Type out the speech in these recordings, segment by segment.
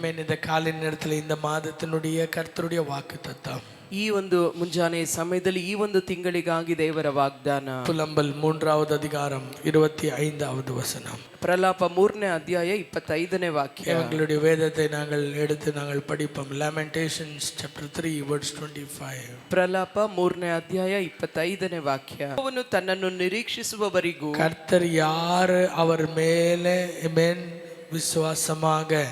ஆமென். இந்த காலை நேரத்தில் இந்த மாதத்தினுடைய கர்த்தருடைய வாக்குத்தத்தம் ಈ ಒಂದು ಮುಂಜಾನೆ ಸಮಯದಲ್ಲಿ ಈ ಒಂದು ತಿಂಗಳಿಗಾಗಿ ದೇವರ ವಾಗ್ದಾನ. புலம்பல் 3வது அதிகாரம் 25வது வசனம். ಪ್ರಲಾಪ 3ನೇ ಅಧ್ಯಾಯ 25ನೇ ವಾಕ್ಯ. எங்களுடைய வேதத்தை நாங்கள் எடுத்து நாங்கள் படிப்போம். Lamentations chapter 3 verse 25. ಪ್ರಲಾಪ 3ನೇ ಅಧ್ಯಾಯ 25ನೇ ವಾಕ್ಯ. ಅವನು ತನ್ನನ್ನು ನಿರೀಕ್ಷಿಸುವವರಿಗೂ கர்த்தர் யார் அவர் மேலே ஆமென் விசுவாசமாக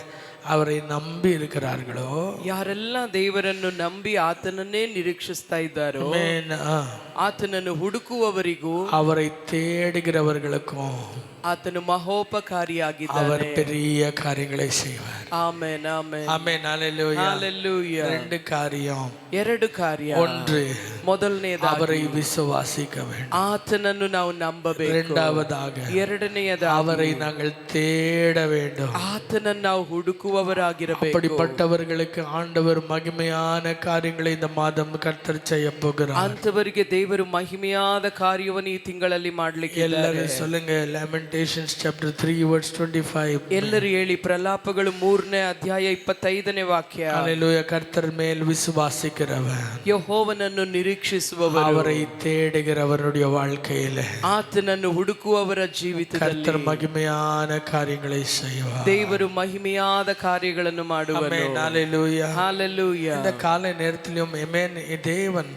அவரை நம்பி இருக்கிறார்களோ, ಯಾರೆಲ್ಲ ದೇವರನ್ನು ನಂಬಿ ಆತನನ್ನೇ ನಿರೀಕ್ಷಿಸ್ತಾ ಇದ್ದಾರೋ, ಆತನನ್ನು ಹುಡುಕುವವರಿಗೂ அவரை தேடுகிறவர்களுக்கும் ಆತನು ಮಹೋಪಕಾರಿಯಾಗಿದ್ದಾನೆ. அவர் பெரிய காரியங்களை செய்வார். ಆಮೆನ್ ಆಮೆನ್ ஆமென். ஹalleluya ஹalleluya. ரெண்டு காரியம். ಎರಡು ಕಾರ್ಯ. ஒன்று, ಮೊದಲನೇದಾಗಿ அவரை விசுவாசிக்க வேண்டும். ಆತನನ್ನು ನಾವು ನಂಬಬೇಕು. இரண்டாவதாக, ಎರಡನೆಯದಾಗಿ அவரை நாங்கள் தேட வேண்டும். ಆತನನ್ನು ನಾವು ಹುಡುಕುವವರಾಗಿರಬೇಕು. அப்படிப்பட்டவர்களுக்கு ஆண்டவர் மகிமையான காரியங்களை இந்த மாதம் கர்த்தர் செய்ய போகிறார். ಅಂತವರಿಗೆ ದೇವರು ಮಹಿಮೆಯಾದ ಕಾರ್ಯವನ್ನು ಈ ತಿಂಗಳಲ್ಲಿ ಮಾಡಲಿಕ್ಕೆ எல்லாரும் சொல்லுங்க. Lamentations chapter 3 verse 25. ಎಲ್ಲರೂ ಹೇಳಿ. ಪ್ರಲಾಪಗಳು 3ನೇ ಅಧ್ಯಾಯ 25ನೇ ವಾಕ್ಯ. ஹalleluya. கர்த்தர் மேல் விசுவாசிக்கிறவன், ಯೆಹೋವನನ್ನು ನಿರೀಕ್ಷಿಸುವವರು, அவரை தேடுகிறவருடைய வாழ்க்கையிலே ಆತನನ್ನು ಹುಡುಕುವವರ ಜೀವಿತದಲ್ಲಿ கர்த்தர் மகிமையான காரியங்களை செய்வார். ದೇವರು ಮಹಿಮೆಯಾದ ಕಾರ್ಯಗಳನ್ನು ಮಾಡುವರು. ஆமென். ஹalleluya. ஹalleluya. இந்த காலை நேரத்திலும் ஆமென் தேவன்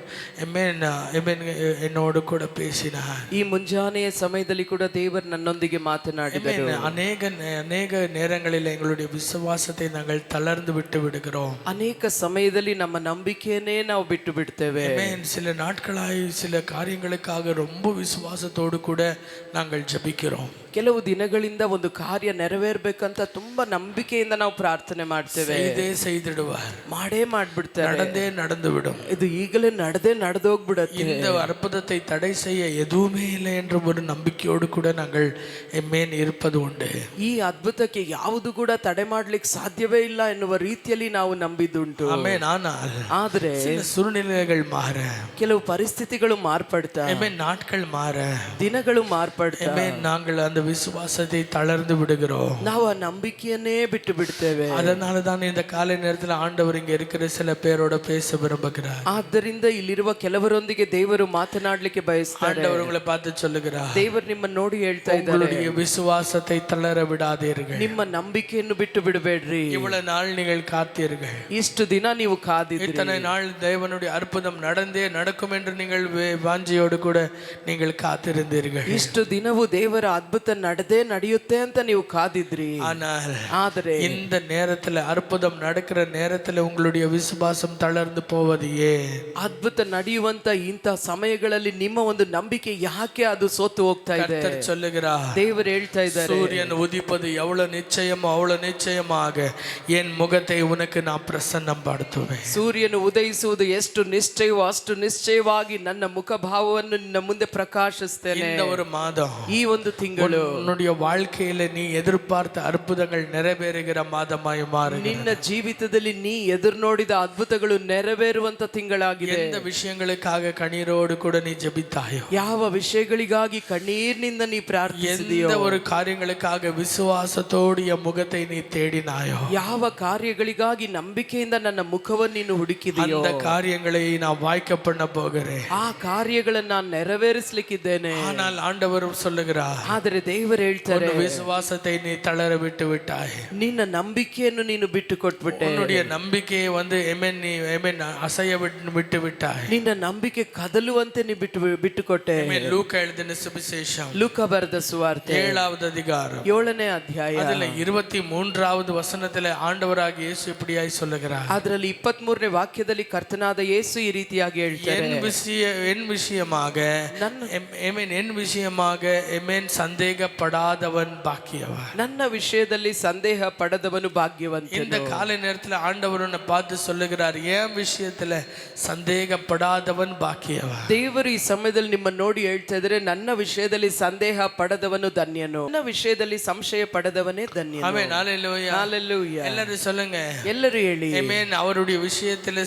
ஆமென் ஆமென் என்னோடு கூட பேசினார். ಈ ಮುಂಜಾನೆಯ ಸಮಯದಲ್ಲಿ ಕೂಡ ದೇವರು ನನ್ನೊಂದಿಗೆ ಮಾತನಾಡಿದರು. அநேக நேரங்களில் எங்களுடைய விசுவாசத்தை நாங்கள் தளர்ந்து விட்டு விடுகிறோம். ಅನೇಕ ಸಮಯದಲ್ಲಿ ನಮ್ಮ ನಂಬಿಕೆಯನ್ನೇ ನಾವು ಬಿಟ್ಟು ಬಿಡ್ತೇವೆ. சில நாட்களாய் சில காரியங்களுக்காக ரொம்ப விசுவாசத்தோடு கூட நாங்கள் ஜெபிக்கிறோம். ಕೆಲವು ದಿನಗಳಿಂದ ಒಂದು ಕಾರ್ಯ ನೆರವೇರ್ಬೇಕಂತ ತುಂಬಾ ನಂಬಿಕೆಯಿಂದ ನಾವು ಪ್ರಾರ್ಥನೆ ಮಾಡ್ತೇವೆ. செய்திடுவார், ಮಾಡೇ ಮಾಡ್ಬಿಡ್ತಾರೆ, நடந்து விடும், ಇದು ಈಗಲೇ ನಡೆದೋಗ್ಬಿಡತ್ತೆ. இந்த அற்புதத்தை தடை செய்ய எதுவுமே இல்லை என்ற ஒரு நம்பிக்கையோடு கூட நாங்கள் ஆமென் இருப்பது உண்டு. ಈ ಅದ್ಭುತಕ್ಕೆ ಯಾವುದು ಕೂಡ ತಡೆ ಮಾಡ್ಲಿಕ್ಕೆ ಸಾಧ್ಯವೇ ಇಲ್ಲ ಎನ್ನುವ ರೀತಿಯಲ್ಲಿ ನಾವು ನಂಬಿದ್ದುಂಟು. ஆமென். ஆனால் ಆದ್ರೆ சில சூழ்நிலைகள் மாற, ಕೆಲವು ಪರಿಸ್ಥಿತಿಗಳು ಮಾರ್ಪಡ್ತಾ, ஆமென், நாட்கள் மாற, ದಿನಗಳು ಮಾರ್ಪಡ್ತಾ, ஆமென், நாங்கள் அந்த விசுவாசத்தை தளர்ந்து விடுகிறோம். ನಾವು ಆ ನಂಬಿಕೆಯನ್ನೇ ಬಿಟ್ಟು ಬಿಡ್ತೇವೆ. அதனால தான் இந்த காலை நேரத்தில் ஆண்டவர் இங்க இருக்கிற சில பேரோட பேச விரும்புகிறார். ಆದ್ದರಿಂದ ಇಲ್ಲಿರುವ ಕೆಲವರೊಂದಿಗೆ ದೇವರು ಮಾತನಾಡಲಿಕ್ಕೆ ಬಯಸ್ತಾರೆ. ஆண்டவர் உங்களை பார்த்து சொல்லுகிறார், ದೇವರು ನಿಮ್ಮನ್ನು ನೋಡಿ ಹೇಳ್ತಾ ಇದ್ದಾರೆ, உங்களுடைய விசுவாசத்தை தளர விடாதீர்கள். ನಿಮ್ಮ ನಂಬಿಕೆಯನ್ನು ಬಿಟ್ಟು ಬಿಡಬೇಡ್ರಿ. இவ்வளவு நாள் நீங்கள் காத்தீர்கள், ಇಷ್ಟು ದಿನ ನೀವು ಕಾದಿದ್ರಿ, இத்தனை நாள் தேவனுடைய அற்புதம் நடந்தே நடக்கும் என்று நீங்கள் வாஞ்சையோடு கூட நீங்கள் காத்திருந்தீர்கள். ಇಷ್ಟು ದಿನವೂ ದೇವರ ಅದ್ಭುತ ನಡೆಯುತ್ತೆ ಅಂತ ನೀವು ಕಾದಿದ್ರಿ. ಆದರೆ இந்த நேரத்தில் அற்புதம் நடக்கிற நேரத்தில் உங்களுடைய விசுவாசம் தளர்ந்து போவது ஏன்? ಅದ್ಭುತ ನಡೆಯುವಂತ ಇಂಥ ಸಮಯಗಳಲ್ಲಿ ನಿಮ್ಮ ಒಂದು ನಂಬಿಕೆ ಯಾಕೆ ಅದು ಸೋತು ಹೋಗ್ತಾ ಇದೆ? கர்த்தர் சொல்லுகிறார், ದೇವರು ಹೇಳ್ತಾ ಇದ್ದಾರೆ, சூரியன் உதிப்பது எவ்வளவு நிச்சயமோ அவ்வளவு நிச்சயமாக என் முகத்தை உனக்கு நான் பிரசன்னம் படுத்துவேன். ಸೂರ್ಯನು ಉದಯಿಸುವುದು ಎಷ್ಟು ನಿಶ್ಚಯವೋ ಅಷ್ಟು ನಿಶ್ಚಯವಾಗಿ ನನ್ನ ಮುಖಭಾವವನ್ನು ನಿನ್ನ ಮುಂದೆ ಪ್ರಕಾಶಿಸ್ತೇನೆ. இந்த ஒரு மாதம், ಈ ಒಂದು ತಿಂಗಳು உன்னுடைய வாழ்க்கையில நீ எதிர்பார்த்த அற்புதங்கள் நிறைவேறுகிற மாதமாய் மாறு. ನಿನ್ನ ಜೀವಿತದಲ್ಲಿ ನೀ ಎದುರು ನೋಡಿದ ಅದ್ಭುತಗಳು ನೆರವೇರುವಂತ ತಿಂಗಳಾಗಿದೆ. எந்த விஷயங்களுக்காக கண்ணீரோடு கூட நீ ஜெபித்தாயோ, ಯಾವ ವಿಷಯಗಳಿಗಾಗಿ ಕಣ್ಣೀರಿನಿಂದ ನೀ ಪ್ರಾರ್ಥಿಸಿದೆಯೋ, எந்த ஒரு காரியங்களுக்காக விசுவாசத்தோடு என் முகத்தை நீ தேடினாயோ, ಯಾವ ಕಾರ್ಯಗಳಿಗಾಗಿ ನಂಬಿಕೆಯಿಂದ ನನ್ನ ಮುಖವನ್ನು ನೀನು ಹುಡುಕಿದೆಯೋ, அந்த காரியங்களை நான் வாய்க்க பண்ண போகிறேன். ಆ ಕಾರ್ಯಗಳನ್ನು ನಾನು ನೆರವೇರಿಸಲಿಕ್ಕಿದ್ದೇನೆ. ஆனால் ஆண்டவர் சொல்லுகிறார், ಆದರೆ ದೇವರು ಹೇಳ್ತಾರೆ, விசுவாசத்தை நீ தளர விட்டு விட்டாய். ನಿನ್ನ ನಂಬಿಕೆಯನ್ನು ನೀನು ಬಿಟ್ಟು ಕೊಟ್ಬಿಟ್ಟೆ. உன்னுடைய நம்பிக்கையை நீ அசைய விட்டு விட்டாய். ನಿನ್ನ ನಂಬಿಕೆ ಕದಲುವಂತೆ ನೀ ಬಿಟ್ಟು ಕೊಟ್ಟೆ. லூக்கா எழுதின சுவிசேஷம், ಲೂಕ ಬರೆದ ಸುವಾರ್ತೆ 7வது அதிகாரம் 7ನೇ ಅಧ್ಯಾಯ அதுல 23வது வசனத்துல ஆண்டவராகிய இயேசு இப்படியாய் சொல்லுகிறார். ಅದರಲ್ಲಿ 23ನೇ ವಾಕ್ಯದಲ್ಲಿ ಕರ್ತನಾದ ಯೇಸು ಈ ರೀತಿಯಾಗಿ ಹೇಳ್ತಾರೆ, என் விஷயமாக சந்தேகப்படாதவன் பாக்கியவன். ನನ್ನ ವಿಷಯದಲ್ಲಿ ಸಂದೇಹ ಪಡದವನು ಭಾಗ್ಯವಂತ. இந்த காலை நேரத்துல ஆண்டவர் உன்னை பார்த்து சொல்லுகிறார், என் விஷயத்துல சந்தேகப்படாதவன் பாக்கியவன். ದೇವರು ಈ ಸಮಯದಲ್ಲಿ ನಿಮ್ಮನ್ನು ನೋಡಿ ಹೇಳ್ತಾ ಇದ್ದಾರೆ, ನನ್ನ ವಿಷಯದಲ್ಲಿ ಸಂದೇಹ ಪಡದವನು ಧನ್ಯನು, ನನ್ನ ವಿಷಯದಲ್ಲಿ ಸಂಶಯ ಪಡದವನೇ ಧನ್ಯನು. ಆಮೆನ್. ஹalleluya. ஹalleluya. எல்லாரும் சொல்லுங்க, ಎಲ್ಲರೂ ಹೇಳಿ. ஆமென். அவருடைய விஷயத்துல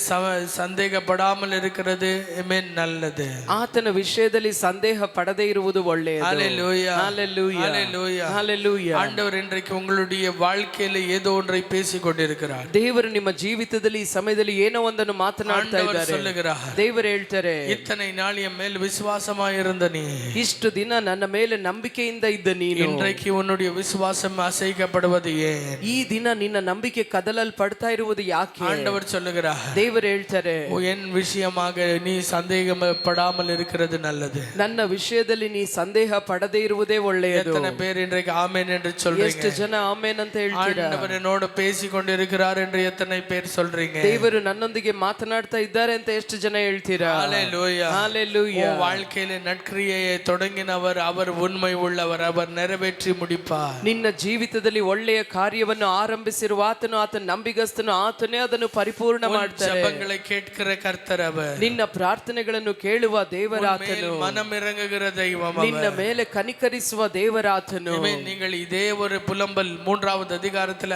சந்தேகப்படாமல் இருக்கிறது ஆமென் நல்லது. ಆತನ ವಿಷಯದಲ್ಲಿ ಸಂದೇಹ ಪಡದೇ ಇರುವುದು ಒಳ್ಳೆಯದು. ஹalleluya. ஹalleluya. ஹalleluya. ஹalleluya. ஆண்டவர் இன்றைக்கு உங்களுடைய வாழ்க்கையில ஏதோ ஒன்றை பேசிக் கொண்டிருக்கிறார். ದೇವರು ನಿಮ್ಮ ಜೀವಿತದಲ್ಲಿ ಈ ಸಮಯದಲ್ಲಿ ಏನೋ ಒಂದನ್ನು ಮಾತನಾಡ್ತಾ ஆண்டவர் ಇದ್ದಾರೆ. சொல்லுகிறார், ದೇವರು ಹೇಳ್ತಾರೆ, இத்தனை நாள் என் மேல் விசுவாசமாயிருந்த நீ ಇಷ್ಟು ದಿನ ನನ್ನ ಮೇಲೆ ನಂಬಿಕೆಯಿಂದ ಇದ್ದ ನೀನು இன்றைக்கு உன்னுடைய விசுவாசம் அசைக்கப்படுவது ஏன்? ಈ ದಿನ ನಿನ್ನ ನಂಬಿಕೆ ಕದಲಲ್ಪಡ್ತಾ ಇರುವುದು ಯಾಕೆ? ஆண்டவர் சொல்லுகிறார், ದೇವರು ಹೇಳ್ತಾರೆ, என் விஷயமாக நீ சந்தேகப்படாமல் இருக்கிறது நல்லது. ನನ್ನ ವಿಷಯದಲ್ಲಿ ನೀ ಸಂದೇಹ ಪಡದೇ ಇರುವುದೇ ಒಳ್ಳೆಯದು. எத்தனை பேர் இன்றைக்கு ஆமென் என்று சொல்றீங்க? ಎಷ್ಟು ಜನ ಆಮೇನ್ ಅಂತ ಹೇಳ್ತೀರಾ? ஆண்டவர் என்னோட பேசிக் கொண்டிருக்கிறார் என்று எத்தனை பேர் சொல்றீங்க? ದೇವರು ನನ್ನೊಂದಿಗೆ ಮಾತನಾಡ್ತಾ ಇದ್ದಾರೆ ಅಂತ ಎಷ್ಟು ಜನ ಹೇಳ್ತೀರಾ? ஹalleluya, ஹalleluya. வாழ்க்கையில நற்கிரியையை தொடங்கினவர் அவர் உண்மை உள்ளவர், அவர் நிறைவேற்றி முடிப்பார். ನಿನ್ನ ಜೀವಿತದಲ್ಲಿ ಒಳ್ಳೆಯ ಕಾರ್ಯವನ್ನು ಆರಂಭಿಸಿರುವ ಆತನು ನಂಬಿಗಸ್ತನು, ಆತನೇ ಅದನ್ನು ಪರಿಪೂರ್ಣ ಮಾಡ್ತಾರೆ. ஜெபங்களை கேட்கிற கர்த்தர் அவர், ನಿನ್ನ ಪ್ರಾರ್ಥನೆಗಳನ್ನು ಕೇಳುವ ದೇವರಾತನು, மனம் இறங்குகிற தெய்வம் ನಿನ್ನ ಮೇಲೆ ಕನಿಕರಿಸುವ ದೇವರಾತನು. நீங்கள் இதே ஒரு புலம்பல் 3வது அதிகாரத்துல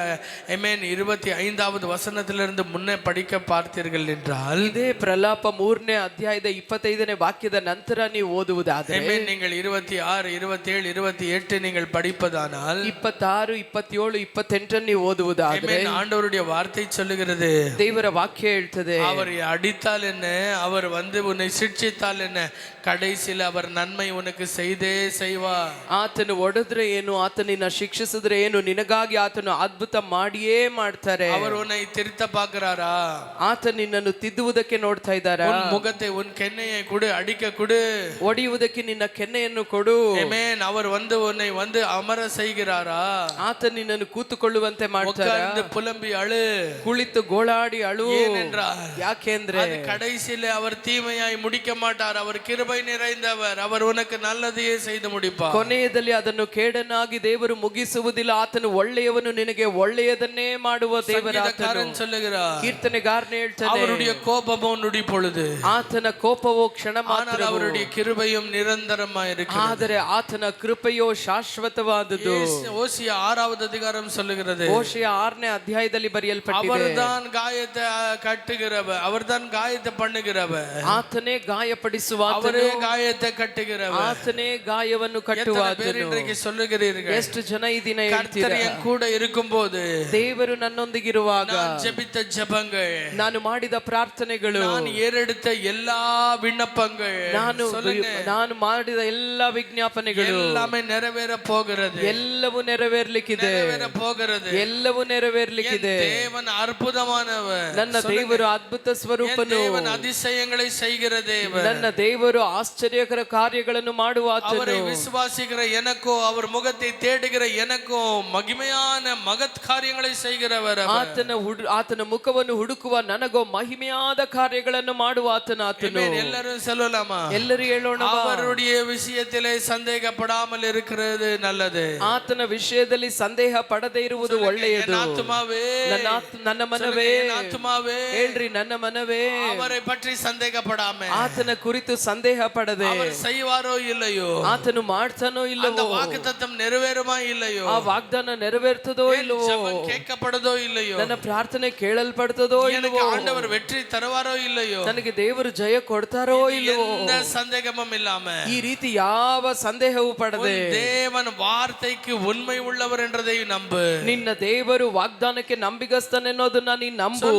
25வது வசனத்திலிருந்து முன்னே படிக்க பார்த்தீர்கள் என்றால், ಇದೇ ಪ್ರಲಾಪ 3ನೇ ಅಧ್ಯಾಯದ 25ನೇ ವಾಕ್ಯದ ನಂತರ ನೀವು ಓದುವುದಾದರೆ, நீங்கள் 26, 27, 28 நீங்கள் படிப்பதானால் 26, 27, 28 ನೀವು ಓದುವುದಾದರೆ, ஆண்டவருடைய வார்த்தை சொல்லுகிறது, ದೇವರ ವಾಕ್ಯ ಹೇಳ್ತದೆ, அவர் அடித்தால் என்ன, அவர் உன்னை சிட்சித்தால் என்ன, கடைசியில் அவர் நன்மை உனக்கு செய்தே செய்வார். ಆತನು ಹೊಡೆದ್ರೆ ಏನು, ಆತನಿನ್ನ ಶಿಕ್ಷಿಸಿದ್ರೆ ಏನು, ನಿನಗಾಗಿ ಆತನು ಅದ್ಭುತ ಮಾಡಿಯೇ ಮಾಡ್ತಾರೆ. அவர் உன்னை திருத்த பார்க்கிறாரா? ಆತ ನಿನ್ನನ್ನು ತಿದ್ದುವುದಕ್ಕೆ ನೋಡ್ತಾ ಇದ್ದಾರಾ? உன் முகத்தை உன் கென்னையை கொடு, அடிக்க கொடு, ಹೊಡೆಯುವುದಕ್ಕೆ ನಿನ್ನ ಕೆನ್ನೆಯನ್ನು ಕೊಡು. ஆமென். அவர் உன்னை அமர செய்கிறாரா? ಆತ ನಿನ್ನನ್ನು ಕೂತುಕೊಳ್ಳುವಂತೆ ಮಾಡ್ತಾರಾ? உட்கார்ந்து புலம்பி அழு, ಕುಳಿತು ಗೋಳಾಡಿ ಅಳು. ஏனென்றால் ಯಾಕೆಂದ್ರೆ அது கடைசியில அவர் தீமையாய் முடிக்க மாட்டார், அவர் கிருபை நிறைந்தவர், அவர் உனக்கு நல்லதையே செய்து முடிப்பார். ಕೊನೆಯದಲ್ಲಿ ಅದನ್ನು ಕೇಡನ್ನಾಗಿ ದೇವರು ಮುಗಿಸುವುದಿಲ್ಲ, ಆತನು ಒಳ್ಳೆಯವನು, ನಿನಗೆ ಒಳ್ಳೆಯದನ್ನೇ ಮಾಡುವ ದೇವರಾತನು. சொல்லுகிறார், ಕೀರ್ತನೆಗಾರನೇ ಹೇಳ್ತಾನೆ, அவருடைய கோபமோ நொடி பொழுது, ಆತನ ಕೋಪವೋ ಕ್ಷಣ ಮಾತ್ರ, அவருடைய கிருபையும் நிரந்தரமாய் இருக்கிறது. ಆದರೆ ಆತನ ಕೃಪೆಯೋ ಶಾಶ್ವತವಾದದ್ದು. ஓசியா 6வது அதிகாரம் சொல்லுகிறது, ಓಶಿಯ 6ನೇ ಅಧ್ಯಾಯದಲ್ಲಿ ಬರೆಯಲ್ಪಟ್ಟಿದೆ, அவர்தான் காயத்தை கட்டுகிறவர், அவர்தான் காயத்தை பண்ணுகிறவர், ಆತನೇ ಗಾಯಪಡಿಸುವ, அவரே காயத்தை கட்டுகிறவர், ಆತನೇ ಗಾಯವನ್ನು ಕಟ್ಟುವಾತನು. இன்றைக்கு சொல்லுகிறீர்கள், ಎಷ್ಟು ಜನ ಈ ದಿನ ಹೇಳ್ತೀರಾ, கர்த்தர் என் கூட இருக்கும்போது, ದೇವರು ನನ್ನೊಂದಿಗಿರುವಾಗ நான் ஜெபித்த ஜெபங்கள், ನಾನು ಮಾಡಿದ ಪ್ರಾರ್ಥನೆಗಳು, நான் ஏறெடுத்த எல்லா விண்ணப்பங்கள், ನಾನು ಮಾಡಿದ ಎಲ್ಲ ವಿಜ್ಞಾಪನೆಗಳು எல்லாமே நிறைவேற போகிறது, ಎಲ್ಲವೂ ನೆರವೇರ್ಲಿಕ್ಕಿದೆ, ಎಲ್ಲವೂ ನೆರವೇರ್ಲಿಕ್ಕಿದೆ. தேவன் அற்புதமானவர், ನನ್ನ ದೇವರು ಅದ್ಭುತ ಸ್ವರೂಪನು, தேவன் அதிசயங்களை செய்கிற தேவன், ನನ್ನ ದೇವರು ಆಶ್ಚರ್ಯಕರ ಕಾರ್ಯಗಳನ್ನು ಮಾಡುವ ಆತನು. அவரை விசுவாசிக்கிற எனக்கோ, அவர் முகத்தை தேடுகிற எனக்கோ மகிமையான மகத் காரியங்களை செய்கிறவர், ಆತನ ಮುಖವನ್ನು ಹುಡುಕುವ ನನಗೋ ಮಹಿಮೆಯಾದ ಕಾರ್ಯಗಳನ್ನು ಮಾಡುವ ಆತನು. ಎಲ್ಲರೂ சொல்லலாமா? ಎಲ್ಲರೂ ಹೇಳೋಣ, அவருடைய விஷயத்திலே சந்தேகப்படாமல் இருக்கிறது நல்லது. ಆತನ ವಿಷಯದಲ್ಲಿ ಸಂದೇಹ ಪಡದೇ ಇರುವುದು ಒಳ್ಳೆಯದು. ನನ್ನ ಮನವೇ, ಹೇಳ್ರಿ, ನನ್ನ ಮನವೇ, அவரை பற்றி சந்தேகப்படாம, ಆತನ ಕುರಿತು ಸಂದೇಹ ಪಡದೆ, அவர் செய்வாரோ இல்லையோ, ಆತನು ಮಾಡ್ತಾನೋ ಇಲ್ಲವೋ, வாக்குத்தத்தம் நிறைவேறுமா இல்லையೋ, ಆ ವಾಗ್ದಾನ ನೆರವೇರ್ತದೋ ಇಲ್ಲವೋ, கேட்கப்படுதோ இல்லையೋ, ನನ್ನ ಪ್ರಾರ್ಥನೆ ಕೇಳಲ್ಪಡ್ತದೋ ಇಲ್ಲವೋ, ஆண்டவர் வெற்றி தருவாரோ இல்லையோ, ನನಗೆ ದೇವರು ಜಯ ಕೊಡ್ತಾರೋ ಇಲ್ಲವೋ, எந்த சந்தேகமும் இல்லாம, ಈ ರೀತಿ ಯಾವ ಸಂದೇಹವೂ ಪಡದೆ, தேவன் வார்த்தைக்கு உண்மை உள்ளவர் என்றதை நம்பு. ನಿನ್ನ ದೇವರು ವಾಗ್ದಾನಕ್ಕೆ ನಂಬಿಗಸ್ತನೆನ್ನೋದನ್ನ ನೀನು ನಂಬು.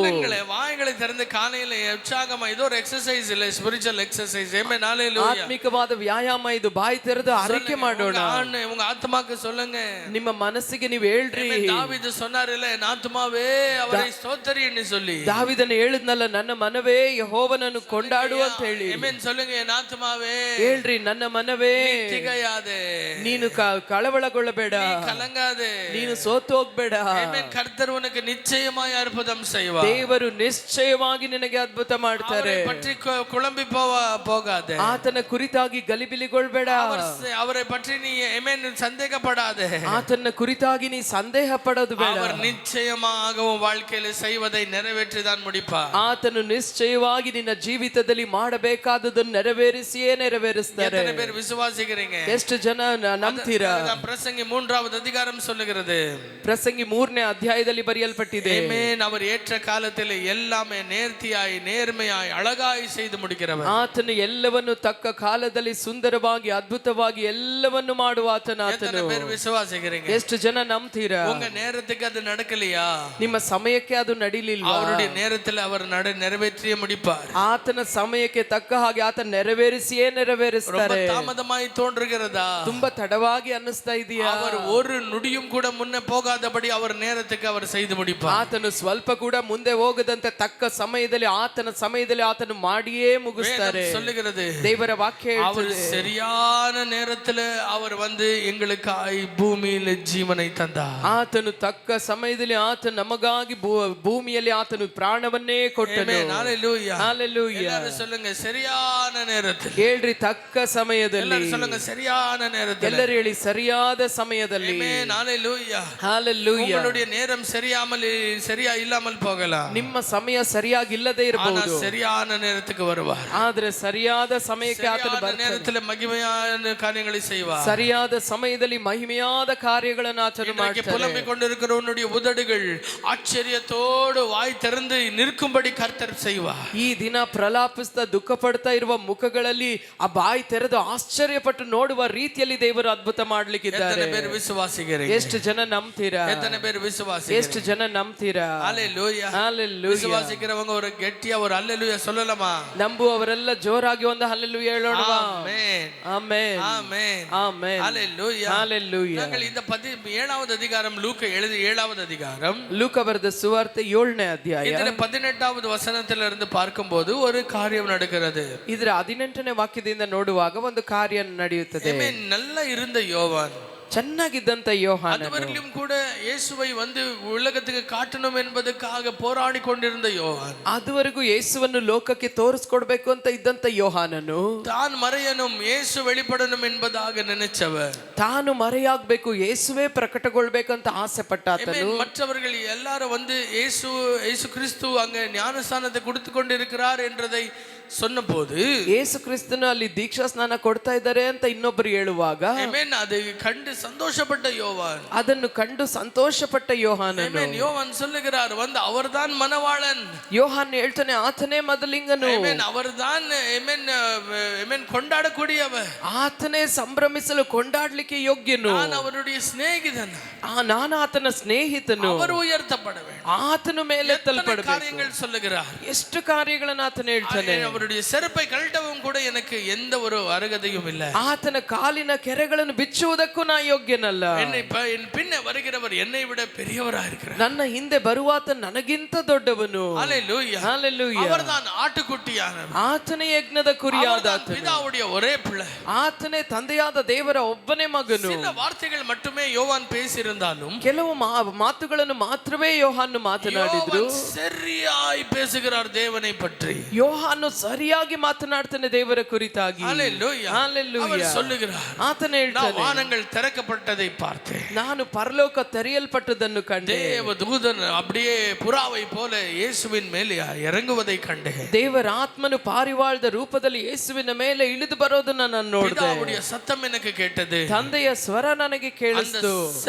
வாய்களை திறந்து காலையில உற்சாகமா, இது ஒரு எக்ஸசைஸ் இல்ல, ஸ்பிரிச்சுவல் எக்ஸசைஸ். ஆமென், ஹalleluya. ಆತ್ಮಿಕವಾದ ವ್ಯಾಯಾಮ ಇದು. ಬಾಯಿ ತೆರೆದು ಅರಿಕೆ ಮಾಡೋಣ. உங்க ಆತ್ಮಕ್ಕೆ சொல்லுங்க, ನಿಮ್ಮ ಮನಸ್ಸಿಗೆ ನೀವು ಹೇಳ್ರಿ. தாவೀது சொன்னாரில்ல, என் ஆத்துமாவே அவரை ஸ்தோத்திரி என்று சொல்லி. ದಾವಿದನು ಹೇಳಿದ್ನಲ್ಲ, ನನ್ನ ಮನವೇ ಯೆಹೋವನನ್ನು ಕೊಂಡಾಡು ಅಂತ ಹೇಳಿ. ಆಮೆನ್. சொல்லுங்க, என் ஆத்துமாவே, ಹೇಳ್ರಿ, ನನ್ನ ಮನವೇ, திகையாதே, ನೀನು ಕಳವಳಗೊಳ್ಳಬೇಡ, கலங்காதே, ನೀನು ಸೋತು ಹೋಗ್ಬೇಡ. ஆமென். கர்த்தர் உனக்கு நிச்சயமாய் அற்புதம் செய்வார். ದೇವರು ನಿಶ್ಚಯವಾಗಿ ನಿನಗೆ ಅದ್ಭುತ ಮಾಡ್ತಾರೆ. பற்றி குழம்பி போகாதே, ಆತನ ಕುರಿತಾಗಿ ಗಲಿಬಿಲಿಗೊಳ್ಬೇಡ, அவரை பற்றி நீ ஆமென் சந்தேகப்படாதே, ಆತನ ಕುರಿತಾಗಿ ನೀ ಸಂದೇಹ ಪಡೋದು ಬೇಡ. அவர் நிச்சயமாகவும் வாழ்க்கையில செய்வதை நிறைவேற்றி தான் முடிப்பார். ಆತನು ನಿಶ್ಚಯವಾಗಿ ನಿನ್ನ ಜೀವಿತದಲ್ಲಿ ಮಾಡಬೇಕಾದದನ್ನು ನೆರವೇರಿಸಿಯೇ ನೆರವೇರಿಸ್ತಾರೆ. எத்தனை பேர் விசுவாசிக்கிறீங்க? ಎಷ್ಟು ಜನ ನಂಬ್ತೀರಾ? பிரசங்கி 3வது அதிகாரம் சொல்லுகிறது, ಪ್ರಸಂಗಿ 3ನೇ ಅಧ್ಯಾಯದಲ್ಲಿ ಬರೆಯಲ್ಪಟ್ಟಿದೆ, ஆமென். அவர் ஏற்ற காலத்தில் எல்லாமே நேர்த்தியாய் நேர்மையாய் அழகாய் செய்து முடிக்கிறவர். ಆತನು ಎಲ್ಲವನ್ನು ತಕ್ಕ ಕಾಲದಲ್ಲಿ ಸುಂದರವಾಗಿ ಅದ್ಭುತವಾಗಿ ಎಲ್ಲವನ್ನು ಮಾಡುವ ಆತನು. எத்தனை பேர் விசுவாசிக்கிறீங்க? ಎಷ್ಟು ಜನ ನಂಬ್ತೀರಾ? உங்க நேரத்துக்கு அது நடக்கலையா, ನಿಮ್ಮ ಸಮಯಕ್ಕೆ ಅದು ನಡಿಲಿಲ್ವಾ, அவருடைய நேரத்தில் அவர் நிறைவேற்றியே முடிப்பார். ಆತನ ಸಮಯಕ್ಕೆ ತಕ್ಕ ಹಾಗೆ ಆತ ನೆರವೇರಿಸಿಯೇ ரொம்ப ನೆರವೇರಿಸ್ತಾರೆ. தாமதமாய் தோன்றுகிறதா, ತುಂಬಾ ತಡವಾಗಿ ಅನ್ನಿಸ್ತಾ ಇದೆಯಾ, அவர் ஒரு நொடியும் கூட முன்ன போகாதபடி அவர் நேரத்துக்கு அவர் செய்து முடிப்பார். ಆತನು ಸ್ವಲ್ಪ ಕೂಡ ಮುಂದೆ ಹೋಗದಂತೆ ತಕ್ಕ ಸಮಯದಲ್ಲಿ ಆತನು ಮಾಡಿಯೇ ಮುಗಿಸ್ತಾರೆ. சொல்லுகிறது, ದೇವರ ವಾಕ್ಯ அவர் ಹೇಳ್ತದೆ, சரியான நேரத்துல அவர் வந்து எங்களுக்காய் பூமியில ஜீவனை தந்தார். ಆತನು ತಕ್ಕ ಸಮಯದಲ್ಲಿ ಆತನು ನಮಗಾಗಿ ಭೂಮಿಯಲ್ಲಿ ಆತನು ಪ್ರಾಣವನ್ನೇ ಕೊಟ್ಟನು. ஹalleluya, ಹಲ್ಲೆಲೂಯಾ. எல்லாரும் சொல்லுங்க சரியான நேரத்தில். ಹೇಳ್ರಿ ತಕ್ಕ ಸಮಯದಲ್ಲಿ. எல்லாரும் சொல்லுங்க சரியான நேரத்தில். ಎಲ್ಲರೂ ಹೇಳಿ ಸರಿಯಾದ ಸಮಯದಲ್ಲಿ. ஆமென், ஹalleluya. ಹಲ್ಲೆಲೂಯಾ. உங்களுடைய நேரம் சரியா இல்லாமல் போகலாம், ನಿಮ್ಮ ಸಮಯ ಸರಿಯಾಗಿಲ್ಲದೆ ஆனா ಇರಬಹುದು, சரியான நேரத்துக்கு வருவார். ಆದ್ರೆ ಸರಿಯಾದ ಸಮಯಕ್ಕೆ ಆತನು சரியான ಬರ್ತಾನೆ. நேரத்துல மகிமையான காரியங்களை செய்வார். ಸರಿಯಾದ ಸಮಯದಲ್ಲಿ ಮಹಿಮೆಯಾದ ಕಾರ್ಯಗಳನ್ನು ಆತನು இன்றைக்கு ಮಾಡ್ತಾನೆ. புலம்பிக் கொண்டிருக்கிற உன்னுடைய உதடுகள் ஆச்சரியத்தோடு வாய் திறந்து நிற்கும்படி கர்த்தர் செய்வார். ಈ ದಿನ ಪ್ರಲಾಪಿಸ್ತಾ ದುಃಖ ಪಡ್ತಾ ಇರುವ ಮುಖಗಳಲ್ಲಿ ಆ ಬಾಯಿ ತೆರೆದು ಆಶ್ಚರ್ಯಪಟ್ಟು ನೋಡುವ ರೀತಿಯಲ್ಲಿ ದೇವರು ಅದ್ಭುತ ಮಾಡ್ಲಿಕ್ಕಿದ್ದಾರೆ. எத்தனை பேர் விசுவாசிக்கிறீங்க? ಎಷ್ಟು ಜನ ನಂಬ್ತೀರಾ? எத்தனை பேர் விசுவாசிக்கிறீங்க? ಎಷ್ಟು ಜನ ನಂಬ್ತೀರಾ? ஹalleluya. ಹಲ್ಲೆಲೂಯಾ. விசுவாசிக்கிறவங்க ஒரு கெட்டியா ஒரு ஹalleluya சொல்லலாமா? ನಂಬುವವರೆಲ್ಲ ಜೋರಾಗಿ ಒಂದು ಹಲ್ಲೆಲೂಯಾ ಹೇಳೋಣವಾ? ஆமென், ಆಮೆನ್, ஆமென், ಆಮೆನ್, ஹalleluya. ಹಲ್ಲೆಲೂಯಾ. நாங்கள் இந்த 17வது அதிகாரம் லூக்கா எழுதிய 7வது அதிகாரம் ಲೂಕ ಬರೆದ ಸುವಾರ್ತೆ 7ನೇ ಅಧ್ಯಾಯ இதுல 18வது வசனத்திலிருந்து பார்க்கும்போது ஒரு காரியம் நடக்கிறது. ಇದರ 18ನೇ ವಾಕ್ಯದಿಂದ ನೋಡುವಾಗ ಒಂದು ಕಾರ್ಯ ನಡೆಯುತ್ತದೆ. ஆமென். நல்லா இருந்த யோவான், ಚೆನ್ನಾಗಿದ್ದಂತ ಯೋಹಾನನು, அதுவரையிலும் கூட இயேசுவை வந்து உலகத்துக்கு காட்டணும் என்பதற்காக போராடி கொண்டிருந்த யோவான், ಅದುವರೆಗೂ ಯೇಸುವನ್ನು ಲೋಕಕ್ಕೆ ತೋರಿಸ್ಕೊಡ್ಬೇಕು ಅಂತ ಇದ್ದಂತ ಯೋಹಾನನು, தான் மறையணும் இயேசு வெளிப்படணும் என்பதாக நினைச்சவர், ತಾನು ಮರೆಯಾಗಬೇಕು, ಯೇಸುವೇ ಪ್ರಕಟಗೊಳ್ಬೇಕಂತ ಆಸೆ ಪಟ್ಟಾತನು. மற்றவர்கள் எல்லாரும் வந்து இயேசு கிறிஸ்து அங்க ஞானஸ்தானத்தை கொடுத்து கொண்டிருக்கிறார் என்றதை சொன்னபோது, ಯೇಸು ಕ್ರಿಸ್ತನು ಅಲ್ಲಿ ದೀಕ್ಷಾ ಸ್ನಾನ ಕೊಡ್ತಾ ಇದ್ದಾರೆ ಅಂತ ಇನ್ನೊಬ್ಬರು ಹೇಳುವಾಗ, அது கண்டு சந்தோஷப்பட்ட யோவான், ಅದನ್ನು ಕಂಡು ಸಂತೋಷಪಟ್ಟ ಯೋಹಾನನು, யோவான் சொல்லுகிறார் வந்து அவர்தான் மணவாளன், ಯೋಹಾನ್ ಹೇಳ್ತಾನೆ ಆತನೇ ಮೊದಲಿಂಗನು, அவர்தான் கொண்டாடக்கூடியவர், ಆತನೇ ಸಂಭ್ರಮಿಸಲು ಕೊಂಡಾಡ್ಲಿಕ್ಕೆ ಯೋಗ್ಯನು, நான் அவருடைய சிநேகிதன், ನಾನು ಆತನ ಸ್ನೇಹಿತನು, அவர் உயர்த்தப்பட வேண்டும், ಆತನು ಮೇಲೆತ್ತಲ್ಪಡಬೇಕು. காரியங்கள் சொல்லுகிறார், ಎಷ್ಟು ಕಾರ್ಯಗಳನ್ನು ಆತನ ಹೇಳ್ತಾನೆ. அவருடைய செருப்பை கழட்டவும் கூட எனக்கு எந்த ஒரு அருகதையும் இல்லை, ಆತನ ಕಾಲಿನ ಕೆರೆಗಳನ್ನು ಬಿಚ್ಚುವುದಕ್ಕೂ ನಾ ಯೋಗ್ಯನಲ್ಲ, என் பின்ன வருகிறவர் என்னை விட பெரியவராக இருக்கிறார், ನನ್ನ ಹಿಂದೆ ಬರುವಾತ ನನಗಿಂತ ದೊಡ್ಡವನು. ஹalleluya, ಹಲ್ಲೆಲೂಯಾ. அவர்தான் ஆட்டுக்குட்டியானவர், ಆತನೇ ಯಜ್ಞದ ಕುರಿಯಾದ ಆತನು, பிதாவுடைய ஒரே பிள்ளை, ಆತನೇ ತಂದೆಯಾದ ದೇವರ ಒಬ್ಬನೇ ಮಗನು. சில வார்த்தைகள் மட்டுமே யோவான் பேசியிருந்தாலும் ಕೆಲವು ಮಾತುಗಳನ್ನು ಮಾತ್ರವೇ ಯೋಹಾನು ಮಾತನಾಡಿದ್ರು. யோவான் சரியாய் பேசுகிறார் தேவனை பற்றி, ಯೋಹಾನು ಸರಿಯಾಗಿ ಮಾತನಾಡ್ತಾನೆ ದೇವರ ಕುರಿತಾಗಿ. ஹalleluya, ಹಲ್ಲೆಲೂಯಾ. அவர் சொல்லுகிறார், ಆತನೇ நான் ಹೇಳ್ತಾನೆ, வானங்கள் திறக்கப்பட்டதை பார்த்தேன், ನಾನು ಪರಲೋಕ ತೆರೆಯಲ್ಪಟ್ಟದನ್ನು ಕಂಡೆ, தேவதூதன் அப்படியே புறாவை போல இயேசுவின் மேலே இறங்குவதை கண்டேன், ದೇವರ ಆತ್ಮನು ಪಾರಿವಾಳದ ರೂಪದಲ್ಲಿ ಯೇಸುವಿನ ಮೇಲೆ ಇಳಿದು ಬರೋದನ್ನ ನಾನು ನೋಡಿದೆ, பிதாவுடைய சத்தம் எனக்கு கேட்டது, ತಂದೆಯ ಸ್ವರ ನನಗೆ ಕೇಳಿಸ್ತು.